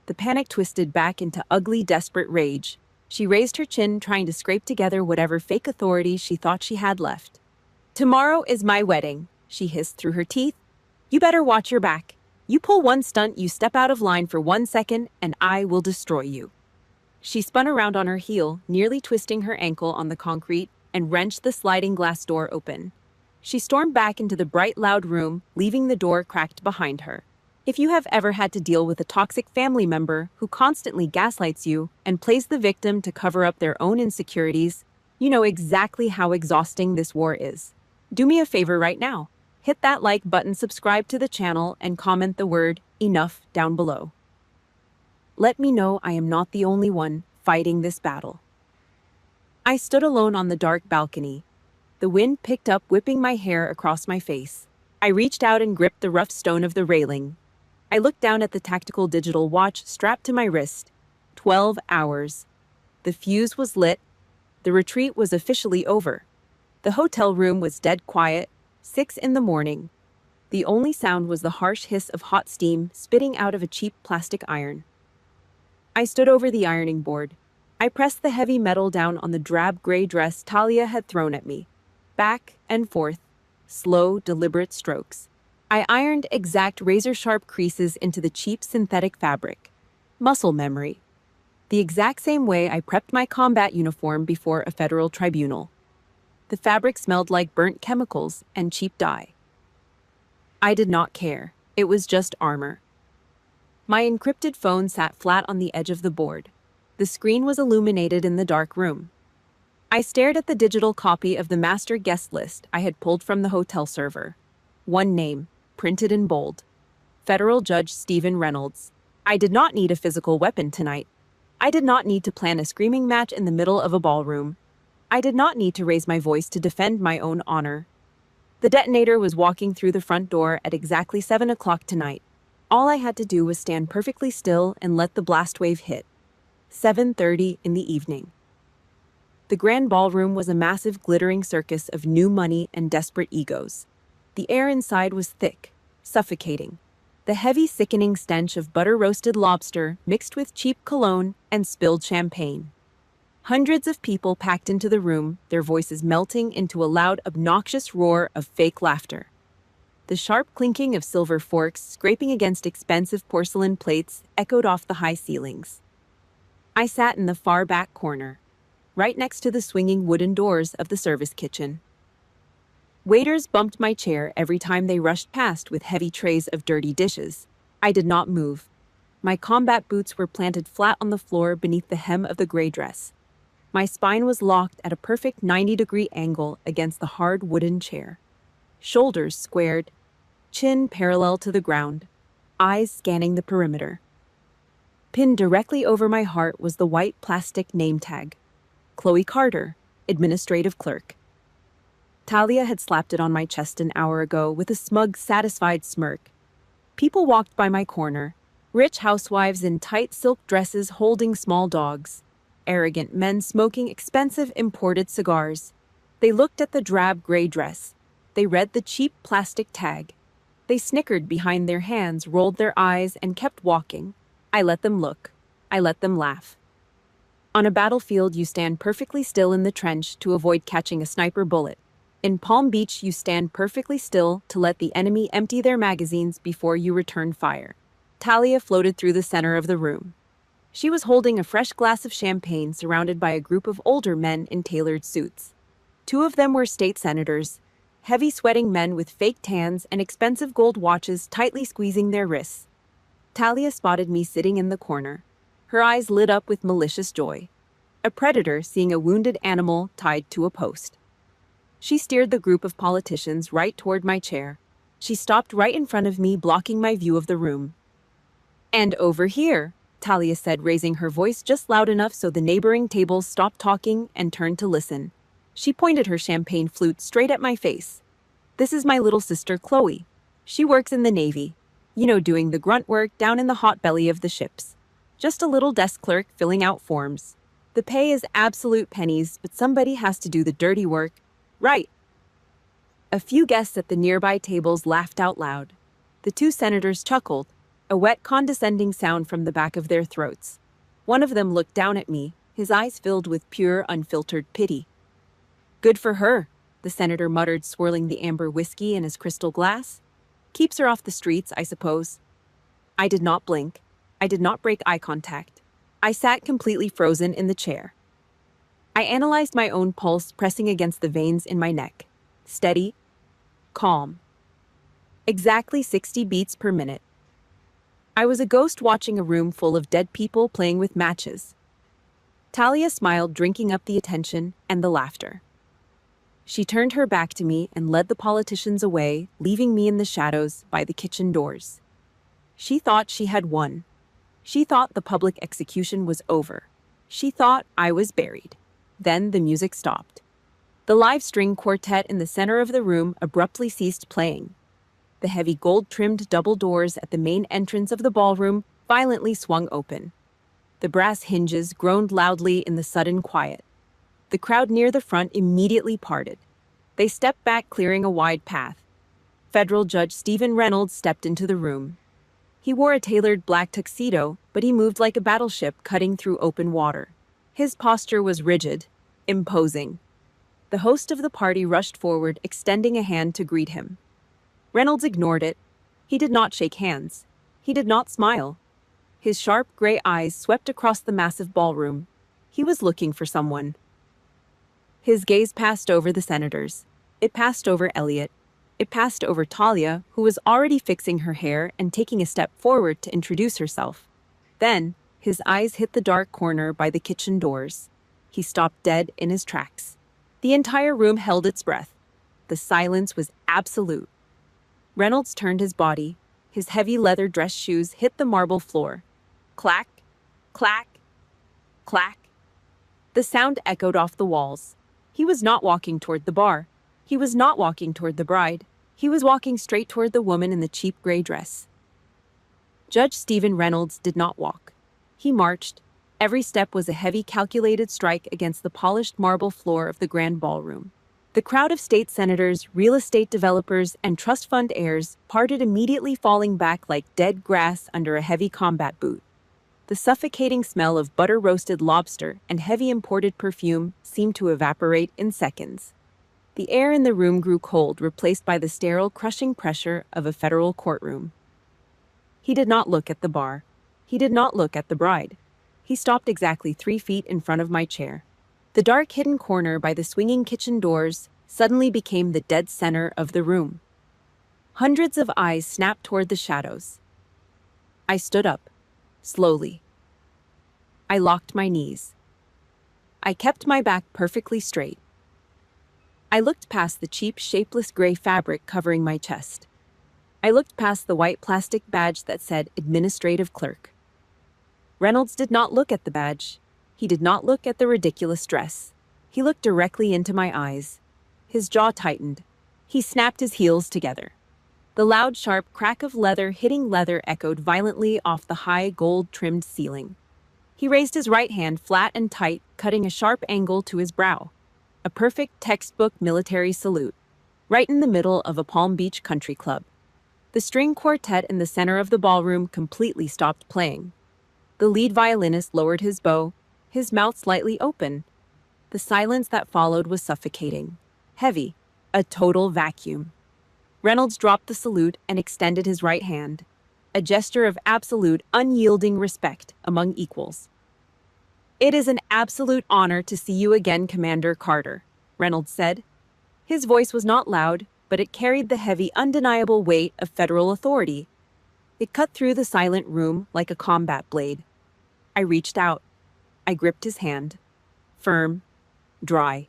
The panic twisted back into ugly, desperate rage. She raised her chin, trying to scrape together whatever fake authority she thought she had left. Tomorrow is my wedding, she hissed through her teeth. You better watch your back. You pull one stunt, you step out of line for 1 second, and I will destroy you. She spun around on her heel, nearly twisting her ankle on the concrete, and wrenched the sliding glass door open. She stormed back into the bright, loud room, leaving the door cracked behind her. If you have ever had to deal with a toxic family member who constantly gaslights you and plays the victim to cover up their own insecurities, you know exactly how exhausting this war is. Do me a favor right now. Hit that like button, subscribe to the channel, and comment the word enough down below. Let me know I am not the only one fighting this battle. I stood alone on the dark balcony. The wind picked up, whipping my hair across my face. I reached out and gripped the rough stone of the railing. I looked down at the tactical digital watch strapped to my wrist. 12 hours. The fuse was lit. The retreat was officially over. The hotel room was dead quiet. 6 in the morning. The only sound was the harsh hiss of hot steam spitting out of a cheap plastic iron. I stood over the ironing board. I pressed the heavy metal down on the drab gray dress Talia had thrown at me. Back and forth. Slow, deliberate strokes. I ironed exact razor-sharp creases into the cheap synthetic fabric. Muscle memory. The exact same way I prepped my combat uniform before a federal tribunal. The fabric smelled like burnt chemicals and cheap dye. I did not care. It was just armor. My encrypted phone sat flat on the edge of the board. The screen was illuminated in the dark room. I stared at the digital copy of the master guest list I had pulled from the hotel server. One name, printed in bold. Federal Judge Stephen Reynolds. I did not need a physical weapon tonight. I did not need to plan a screaming match in the middle of a ballroom. I did not need to raise my voice to defend my own honor. The detonator was walking through the front door at exactly 7 o'clock tonight. All I had to do was stand perfectly still and let the blast wave hit. 7:30 in the evening. The grand ballroom was a massive, glittering circus of new money and desperate egos. The air inside was thick, suffocating. The heavy, sickening stench of butter-roasted lobster mixed with cheap cologne and spilled champagne. Hundreds of people packed into the room, their voices melting into a loud, obnoxious roar of fake laughter. The sharp clinking of silver forks scraping against expensive porcelain plates echoed off the high ceilings. I sat in the far back corner, right next to the swinging wooden doors of the service kitchen. Waiters bumped my chair every time they rushed past with heavy trays of dirty dishes. I did not move. My combat boots were planted flat on the floor beneath the hem of the gray dress. My spine was locked at a perfect 90-degree angle against the hard wooden chair. Shoulders squared, chin parallel to the ground, eyes scanning the perimeter. Pinned directly over my heart was the white plastic name tag. Chloe Carter, Administrative Clerk. Talia had slapped it on my chest an hour ago with a smug, satisfied smirk. People walked by my corner, rich housewives in tight silk dresses holding small dogs, arrogant men smoking expensive imported cigars. They looked at the drab gray dress. They read the cheap plastic tag. They snickered behind their hands, rolled their eyes, and kept walking. I let them look. I let them laugh. On a battlefield, you stand perfectly still in the trench to avoid catching a sniper bullet. In Palm Beach, you stand perfectly still to let the enemy empty their magazines before you return fire. Talia floated through the center of the room. She was holding a fresh glass of champagne surrounded by a group of older men in tailored suits. 2 of them were state senators, heavy sweating men with fake tans and expensive gold watches tightly squeezing their wrists. Talia spotted me sitting in the corner. Her eyes lit up with malicious joy. A predator seeing a wounded animal tied to a post. She steered the group of politicians right toward my chair. She stopped right in front of me, blocking my view of the room. "And over here," Talia said, raising her voice just loud enough so the neighboring tables stopped talking and turned to listen. She pointed her champagne flute straight at my face. "This is my little sister, Chloe. She works in the Navy. Doing the grunt work down in the hot belly of the ships. Just a little desk clerk filling out forms. The pay is absolute pennies, but somebody has to do the dirty work. Right." A few guests at the nearby tables laughed out loud. The 2 senators chuckled, a wet, condescending sound from the back of their throats. One of them looked down at me, his eyes filled with pure, unfiltered pity. "Good for her," the senator muttered, swirling the amber whiskey in his crystal glass. "Keeps her off the streets, I suppose." I did not blink. I did not break eye contact. I sat completely frozen in the chair. I analyzed my own pulse pressing against the veins in my neck. Steady, calm. Exactly 60 beats per minute. I was a ghost watching a room full of dead people playing with matches. Talia smiled, drinking up the attention and the laughter. She turned her back to me and led the politicians away, leaving me in the shadows by the kitchen doors. She thought she had won. She thought the public execution was over. She thought I was buried. Then the music stopped. The live string quartet in the center of the room abruptly ceased playing. The heavy gold-trimmed double doors at the main entrance of the ballroom violently swung open. The brass hinges groaned loudly in the sudden quiet. The crowd near the front immediately parted. They stepped back, clearing a wide path. Federal Judge Stephen Reynolds stepped into the room. He wore a tailored black tuxedo, but he moved like a battleship cutting through open water. His posture was rigid, imposing. The host of the party rushed forward, extending a hand to greet him. Reynolds ignored it. He did not shake hands. He did not smile. His sharp gray eyes swept across the massive ballroom. He was looking for someone. His gaze passed over the senators. It passed over Elliot. It passed over Talia, who was already fixing her hair and taking a step forward to introduce herself. Then, his eyes hit the dark corner by the kitchen doors. He stopped dead in his tracks. The entire room held its breath. The silence was absolute. Reynolds turned his body. His heavy leather dress shoes hit the marble floor. Clack, clack, clack. The sound echoed off the walls. He was not walking toward the bar. He was not walking toward the bride. He was walking straight toward the woman in the cheap gray dress. Judge Stephen Reynolds did not walk. He marched. Every step was a heavy, calculated strike against the polished marble floor of the grand ballroom. The crowd of state senators, real estate developers, and trust fund heirs parted immediately, falling back like dead grass under a heavy combat boot. The suffocating smell of butter-roasted lobster and heavy imported perfume seemed to evaporate in seconds. The air in the room grew cold, replaced by the sterile, crushing pressure of a federal courtroom. He did not look at the bar. He did not look at the bride. He stopped exactly 3 feet in front of my chair. The dark hidden corner by the swinging kitchen doors suddenly became the dead center of the room. Hundreds of eyes snapped toward the shadows. I stood up, slowly. I locked my knees. I kept my back perfectly straight. I looked past the cheap, shapeless gray fabric covering my chest. I looked past the white plastic badge that said Administrative Clerk. Reynolds did not look at the badge. He did not look at the ridiculous dress. He looked directly into my eyes. His jaw tightened. He snapped his heels together. The loud, sharp crack of leather hitting leather echoed violently off the high, gold-trimmed ceiling. He raised his right hand flat and tight, cutting a sharp angle to his brow. A perfect textbook military salute, right in the middle of a Palm Beach country club. The string quartet in the center of the ballroom completely stopped playing. The lead violinist lowered his bow, his mouth slightly open. The silence that followed was suffocating, heavy, a total vacuum. Reynolds dropped the salute and extended his right hand, a gesture of absolute, unyielding respect among equals. "It is an absolute honor to see you again, Commander Carter," Reynolds said. His voice was not loud, but it carried the heavy, undeniable weight of federal authority. It cut through the silent room like a combat blade. I reached out. I gripped his hand. Firm, dry.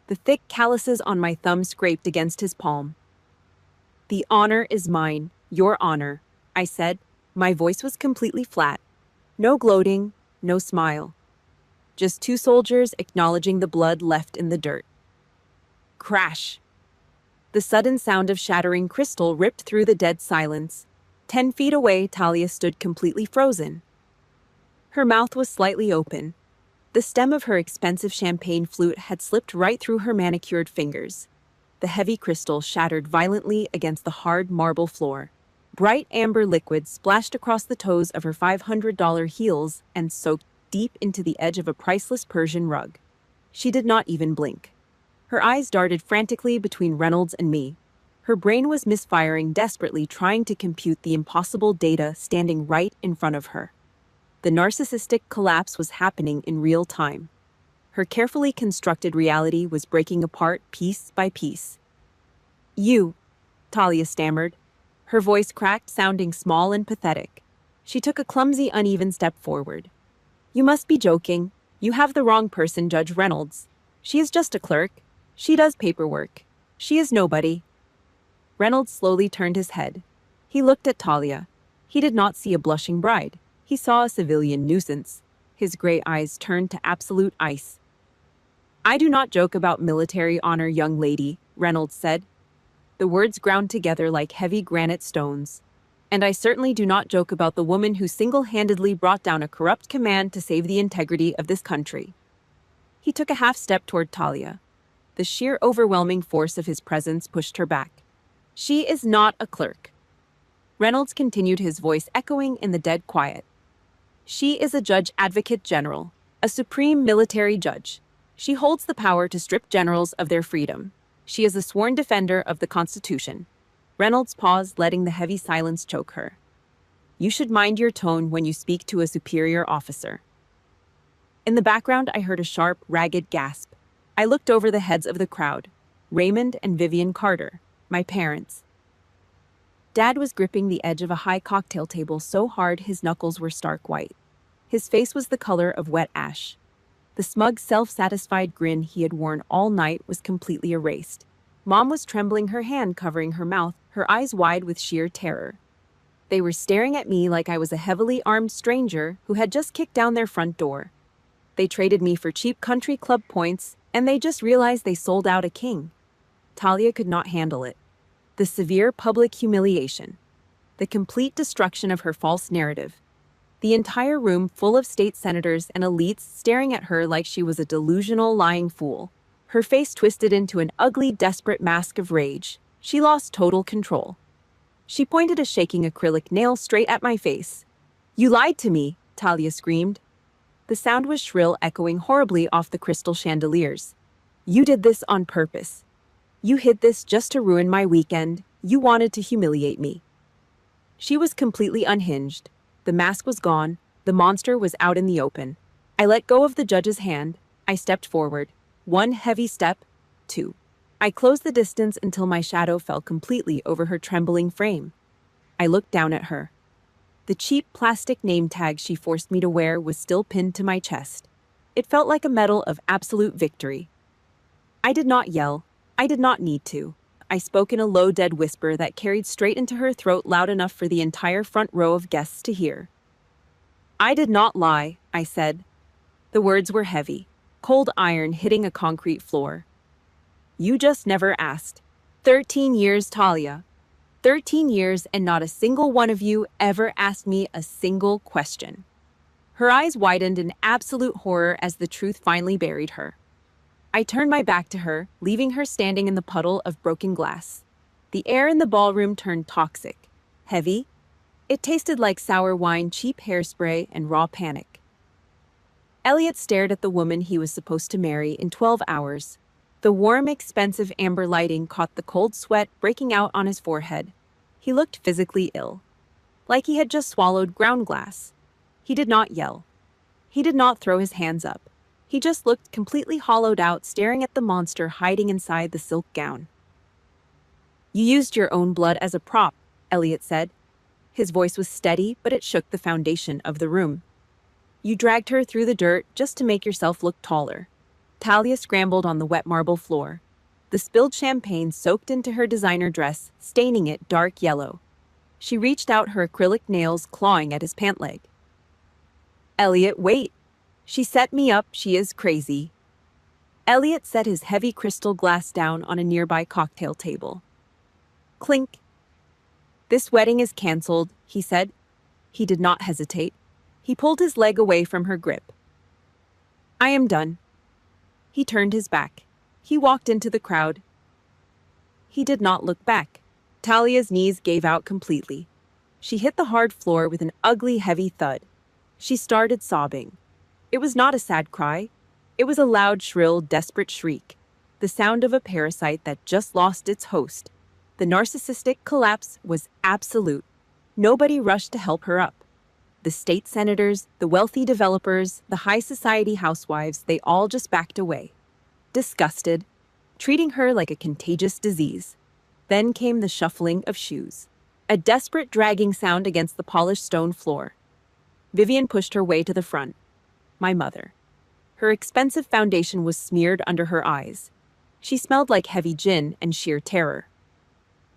The thick calluses on my thumb scraped against his palm. "The honor is mine, your honor," I said. My voice was completely flat. No gloating, no smile. Just two soldiers acknowledging the blood left in the dirt. Crash! The sudden sound of shattering crystal ripped through the dead silence. 10 feet away, Talia stood completely frozen. Her mouth was slightly open. The stem of her expensive champagne flute had slipped right through her manicured fingers. The heavy crystal shattered violently against the hard marble floor. Bright amber liquid splashed across the toes of her $500 heels and soaked deep into the edge of a priceless Persian rug. She did not even blink. Her eyes darted frantically between Reynolds and me. Her brain was misfiring desperately, trying to compute the impossible data standing right in front of her. The narcissistic collapse was happening in real time. Her carefully constructed reality was breaking apart piece by piece. "You," Talia stammered. Her voice cracked, sounding small and pathetic. She took a clumsy, uneven step forward. "You must be joking. You have the wrong person, Judge Reynolds. She is just a clerk. She does paperwork. She is nobody." Reynolds slowly turned his head. He looked at Talia. He did not see a blushing bride. He saw a civilian nuisance. His gray eyes turned to absolute ice. "I do not joke about military honor, young lady," Reynolds said. The words ground together like heavy granite stones. "And I certainly do not joke about the woman who single-handedly brought down a corrupt command to save the integrity of this country." He took a half step toward Talia. The sheer overwhelming force of his presence pushed her back. "She is not a clerk." Reynolds continued, his voice echoing in the dead quiet. "She is a judge advocate general, a supreme military judge. She holds the power to strip generals of their freedom. She is a sworn defender of the Constitution." Reynolds paused, letting the heavy silence choke her. "You should mind your tone when you speak to a superior officer." In the background, I heard a sharp, ragged gasp. I looked over the heads of the crowd. Raymond and Vivian Carter, my parents. Dad was gripping the edge of a high cocktail table so hard his knuckles were stark white. His face was the color of wet ash. The smug, self-satisfied grin he had worn all night was completely erased. Mom was trembling, her hand covering her mouth, her eyes wide with sheer terror. They were staring at me like I was a heavily armed stranger who had just kicked down their front door. They traded me for cheap country club points, and they just realized they sold out a king. Talia could not handle it. The severe public humiliation. The complete destruction of her false narrative. The entire room full of state senators and elites staring at her like she was a delusional, lying fool. Her face twisted into an ugly, desperate mask of rage. She lost total control. She pointed a shaking acrylic nail straight at my face. "You lied to me," Talia screamed. The sound was shrill, echoing horribly off the crystal chandeliers. "You did this on purpose. You hid this just to ruin my weekend. You wanted to humiliate me." She was completely unhinged. The mask was gone. The monster was out in the open. I let go of the judge's hand. I stepped forward. 1 heavy step. 2. I closed the distance until my shadow fell completely over her trembling frame. I looked down at her. The cheap plastic name tag she forced me to wear was still pinned to my chest. It felt like a medal of absolute victory. I did not yell. I did not need to. I spoke in a low, dead whisper that carried straight into her throat, loud enough for the entire front row of guests to hear. I did not lie, I said. The words were heavy, cold iron hitting a concrete floor. You just never asked. 13 years, Talia. 13 years, and not a single one of you ever asked me a single question. Her eyes widened in absolute horror as the truth finally buried her. I turned my back to her, leaving her standing in the puddle of broken glass. The air in the ballroom turned toxic, heavy. It tasted like sour wine, cheap hairspray, and raw panic. Elliot stared at the woman he was supposed to marry in 12 hours. The warm, expensive amber lighting caught the cold sweat breaking out on his forehead. He looked physically ill, like he had just swallowed ground glass. He did not yell. He did not throw his hands up. He just looked completely hollowed out, staring at the monster hiding inside the silk gown. You used your own blood as a prop, Elliot said. His voice was steady, but it shook the foundation of the room. You dragged her through the dirt just to make yourself look taller. Talia scrambled on the wet marble floor. The spilled champagne soaked into her designer dress, staining it dark yellow. She reached out her acrylic nails, clawing at his pant leg. Elliot, wait. She set me up, she is crazy. Elliot set his heavy crystal glass down on a nearby cocktail table. Clink. This wedding is cancelled, he said. He did not hesitate. He pulled his leg away from her grip. I am done. He turned his back. He walked into the crowd. He did not look back. Talia's knees gave out completely. She hit the hard floor with an ugly, heavy thud. She started sobbing. It was not a sad cry. It was a loud, shrill, desperate shriek. The sound of a parasite that just lost its host. The narcissistic collapse was absolute. Nobody rushed to help her up. The state senators, the wealthy developers, the high society housewives, they all just backed away. Disgusted, treating her like a contagious disease. Then came the shuffling of shoes. A desperate dragging sound against the polished stone floor. Vivian pushed her way to the front. My mother. Her expensive foundation was smeared under her eyes. She smelled like heavy gin and sheer terror.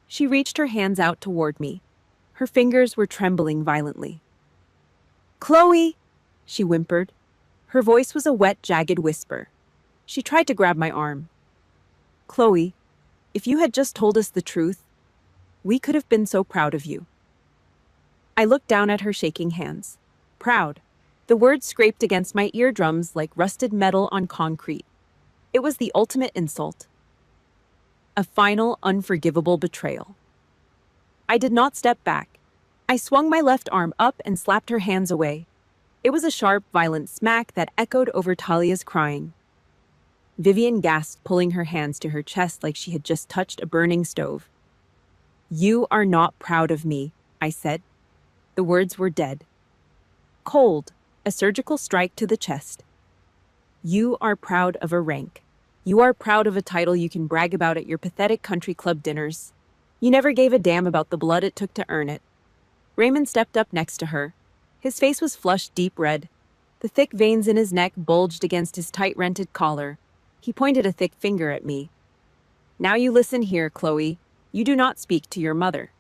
She reached her hands out toward me. Her fingers were trembling violently. Chloe, she whimpered. Her voice was a wet, jagged whisper. She tried to grab my arm. Chloe, if you had just told us the truth, we could have been so proud of you. I looked down at her shaking hands. Proud. The words scraped against my eardrums like rusted metal on concrete. It was the ultimate insult. A final, unforgivable betrayal. I did not step back. I swung my left arm up and slapped her hands away. It was a sharp, violent smack that echoed over Talia's crying. Vivian gasped, pulling her hands to her chest like she had just touched a burning stove. You are not proud of me, I said. The words were dead. Cold, a surgical strike to the chest. You are proud of a rank. You are proud of a title you can brag about at your pathetic country club dinners. You never gave a damn about the blood it took to earn it. Raymond stepped up next to her. His face was flushed deep red. The thick veins in his neck bulged against his tight-rented collar. He pointed a thick finger at me. Now you listen here, Chloe. You do not speak to your mother.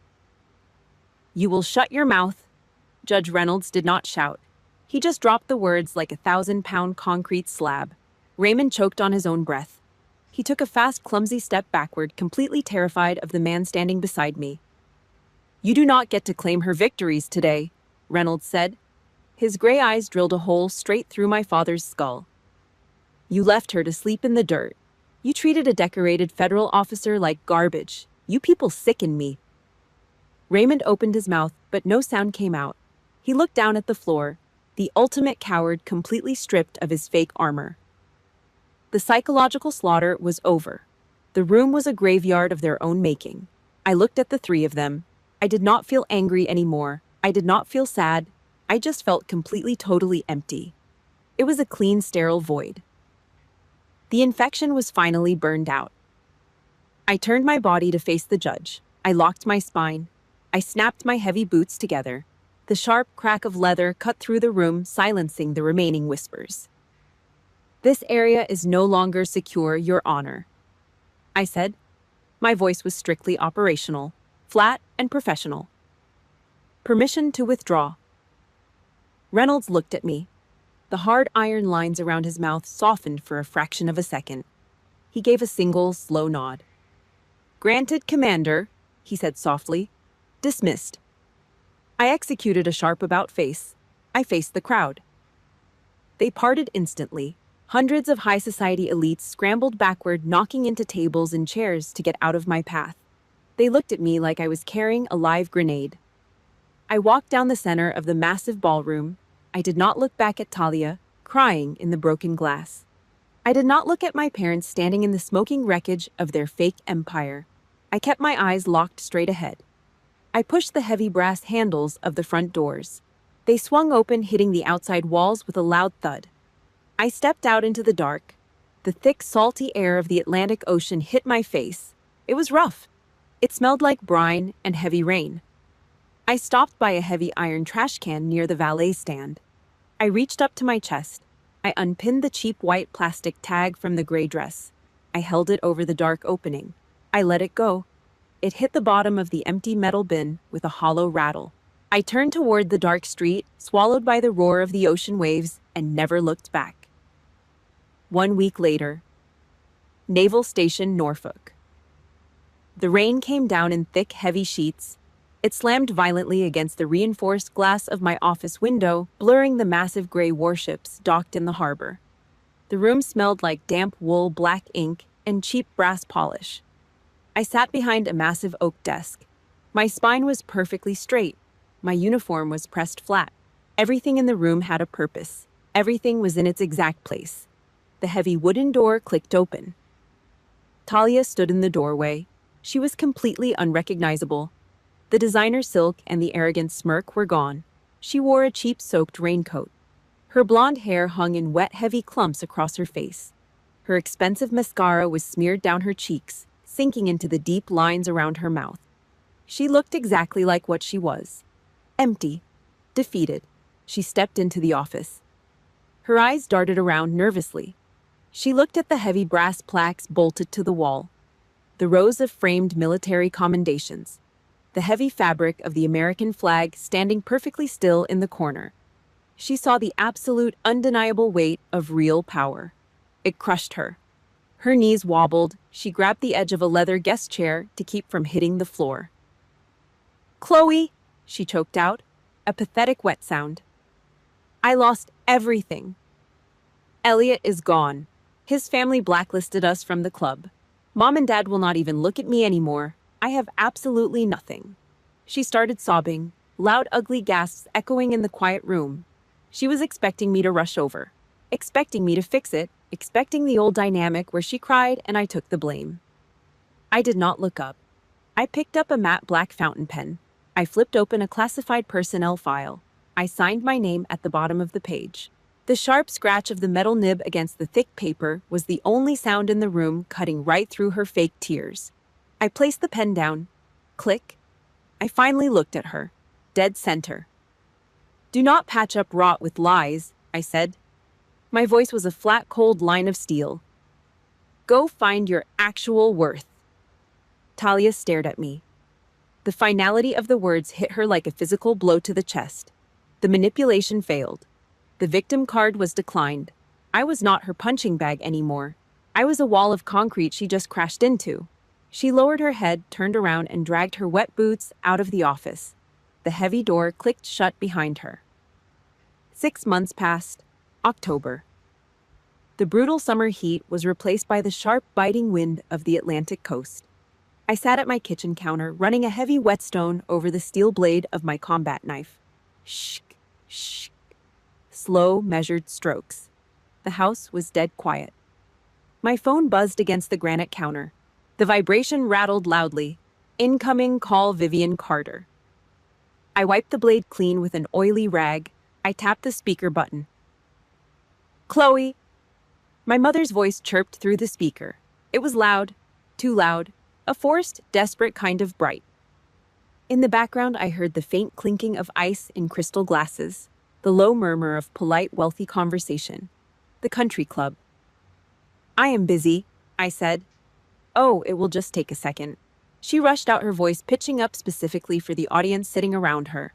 You will shut your mouth. Judge Reynolds did not shout. He just dropped the words like a 1,000-pound concrete slab. Raymond choked on his own breath. He took a fast, clumsy step backward, completely terrified of the man standing beside me. You do not get to claim her victories today, Reynolds said. His gray eyes drilled a hole straight through my father's skull. You left her to sleep in the dirt. You treated a decorated federal officer like garbage. You people sicken me. Raymond opened his mouth, but no sound came out. He looked down at the floor, the ultimate coward completely stripped of his fake armor. The psychological slaughter was over. The room was a graveyard of their own making. I looked at the three of them. I did not feel angry anymore. I did not feel sad. I just felt completely, totally empty. It was a clean, sterile void. The infection was finally burned out. I turned my body to face the judge. I locked my spine. I snapped my heavy boots together. The sharp crack of leather cut through the room, silencing the remaining whispers. "This area is no longer secure, Your Honor," I said. My voice was strictly operational, flat and professional. "Permission to withdraw." Reynolds looked at me. The hard iron lines around his mouth softened for a fraction of a second. He gave a single, slow nod. "Granted, Commander," he said softly. "Dismissed." I executed a sharp about-face. I faced the crowd. They parted instantly. Hundreds of high society elites scrambled backward, knocking into tables and chairs to get out of my path. They looked at me like I was carrying a live grenade. I walked down the center of the massive ballroom. I did not look back at Talia, crying in the broken glass. I did not look at my parents standing in the smoking wreckage of their fake empire. I kept my eyes locked straight ahead. I pushed the heavy brass handles of the front doors. They swung open, hitting the outside walls with a loud thud. I stepped out into the dark. The thick, salty air of the Atlantic Ocean hit my face. It was rough. It smelled like brine and heavy rain. I stopped by a heavy iron trash can near the valet stand. I reached up to my chest. I unpinned the cheap white plastic tag from the gray dress. I held it over the dark opening. I let it go. It hit the bottom of the empty metal bin with a hollow rattle. I turned toward the dark street, swallowed by the roar of the ocean waves, and never looked back. 1 week later. Naval Station, Norfolk. The rain came down in thick, heavy sheets. It slammed violently against the reinforced glass of my office window, blurring the massive gray warships docked in the harbor. The room smelled like damp wool, black ink, and cheap brass polish. I sat behind a massive oak desk. My spine was perfectly straight. My uniform was pressed flat. Everything in the room had a purpose. Everything was in its exact place. The heavy wooden door clicked open. Talia stood in the doorway. She was completely unrecognizable. The designer silk and the arrogant smirk were gone. She wore a cheap soaked raincoat. Her blonde hair hung in wet, heavy clumps across her face. Her expensive mascara was smeared down her cheeks, sinking into the deep lines around her mouth. She looked exactly like what she was. Empty, defeated. She stepped into the office. Her eyes darted around nervously. She looked at the heavy brass plaques bolted to the wall, the rows of framed military commendations, the heavy fabric of the American flag standing perfectly still in the corner. She saw the absolute, undeniable weight of real power. It crushed her. Her knees wobbled. She grabbed the edge of a leather guest chair to keep from hitting the floor. "Chloe," she choked out, a pathetic wet sound. "I lost everything. Elliot is gone. His family blacklisted us from the club. Mom and Dad will not even look at me anymore. I have absolutely nothing." She started sobbing, loud, ugly gasps echoing in the quiet room. She was expecting me to rush over, expecting me to fix it, expecting the old dynamic where she cried and I took the blame. I did not look up. I picked up a matte black fountain pen. I flipped open a classified personnel file. I signed my name at the bottom of the page. The sharp scratch of the metal nib against the thick paper was the only sound in the room, cutting right through her fake tears. I placed the pen down. Click. I finally looked at her. Dead center. "Do not patch up rot with lies," I said. My voice was a flat, cold line of steel. "Go find your actual worth." Talia stared at me. The finality of the words hit her like a physical blow to the chest. The manipulation failed. The victim card was declined. I was not her punching bag anymore. I was a wall of concrete she just crashed into. She lowered her head, turned around, and dragged her wet boots out of the office. The heavy door clicked shut behind her. 6 months passed. October. The brutal summer heat was replaced by the sharp, biting wind of the Atlantic coast. I sat at my kitchen counter, running a heavy whetstone over the steel blade of my combat knife. Shh, shh. Slow, measured strokes. The house was dead quiet. My phone buzzed against the granite counter. The vibration rattled loudly. Incoming call, Vivian Carter. I wiped the blade clean with an oily rag. I tapped the speaker button. "Chloe." My mother's voice chirped through the speaker. It was loud, too loud, a forced, desperate kind of bright. In the background, I heard the faint clinking of ice in crystal glasses, the low murmur of polite, wealthy conversation. The country club. I am busy, I said. Oh, it will just take a second. She rushed out, her voice pitching up specifically for the audience sitting around her.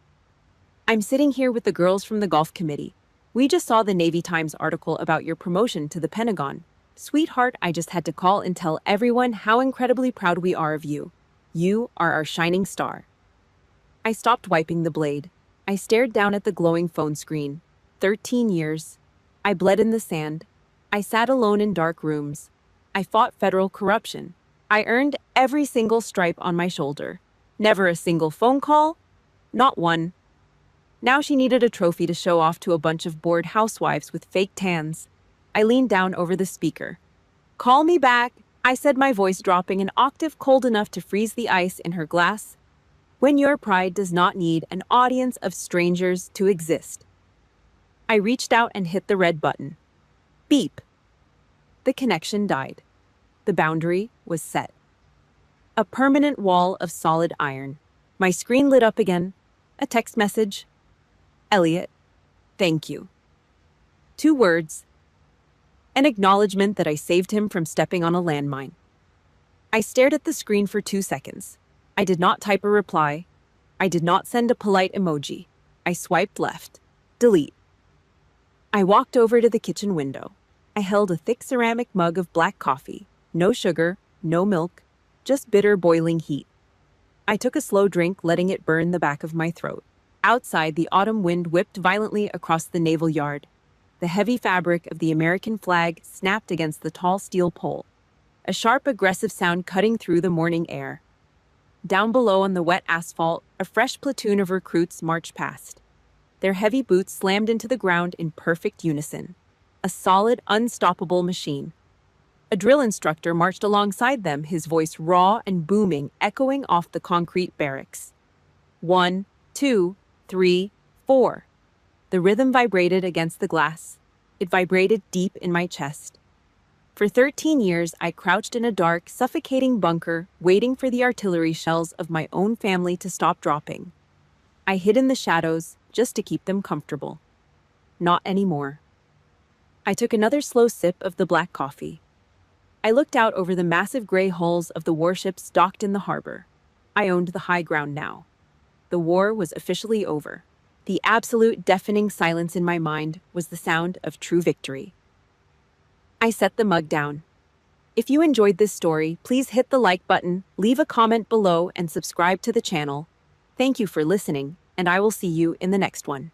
I'm sitting here with the girls from the golf committee. We just saw the Navy Times article about your promotion to the Pentagon. Sweetheart, I just had to call and tell everyone how incredibly proud we are of you. You are our shining star. I stopped wiping the blade. I stared down at the glowing phone screen. 13 years. I bled in the sand. I sat alone in dark rooms. I fought federal corruption. I earned every single stripe on my shoulder. Never a single phone call. Not one. Now she needed a trophy to show off to a bunch of bored housewives with fake tans. I leaned down over the speaker. Call me back, I said, my voice dropping an octave cold enough to freeze the ice in her glass. When your pride does not need an audience of strangers to exist. I reached out and hit the red button. Beep. The connection died. The boundary was set. A permanent wall of solid iron. My screen lit up again. A text message. Elliot, thank you. 2 words. An acknowledgement that I saved him from stepping on a landmine. I stared at the screen for 2 seconds. I did not type a reply. I did not send a polite emoji. I swiped left. Delete. I walked over to the kitchen window. I held a thick ceramic mug of black coffee. No sugar, no milk, just bitter boiling heat. I took a slow drink, letting it burn the back of my throat. Outside, the autumn wind whipped violently across the naval yard. The heavy fabric of the American flag snapped against the tall steel pole. A sharp, aggressive sound cutting through the morning air. Down below on the wet asphalt, a fresh platoon of recruits marched past. Their heavy boots slammed into the ground in perfect unison. A solid, unstoppable machine. A drill instructor marched alongside them, his voice raw and booming, echoing off the concrete barracks. 1, 2, 3, 4. The rhythm vibrated against the glass. It vibrated deep in my chest. For 13 years, I crouched in a dark, suffocating bunker, waiting for the artillery shells of my own family to stop dropping. I hid in the shadows just to keep them comfortable. Not anymore. I took another slow sip of the black coffee. I looked out over the massive gray hulls of the warships docked in the harbor. I owned the high ground now. The war was officially over. The absolute deafening silence in my mind was the sound of true victory. I set the mug down. If you enjoyed this story, please hit the like button, leave a comment below, and subscribe to the channel. Thank you for listening, and I will see you in the next one.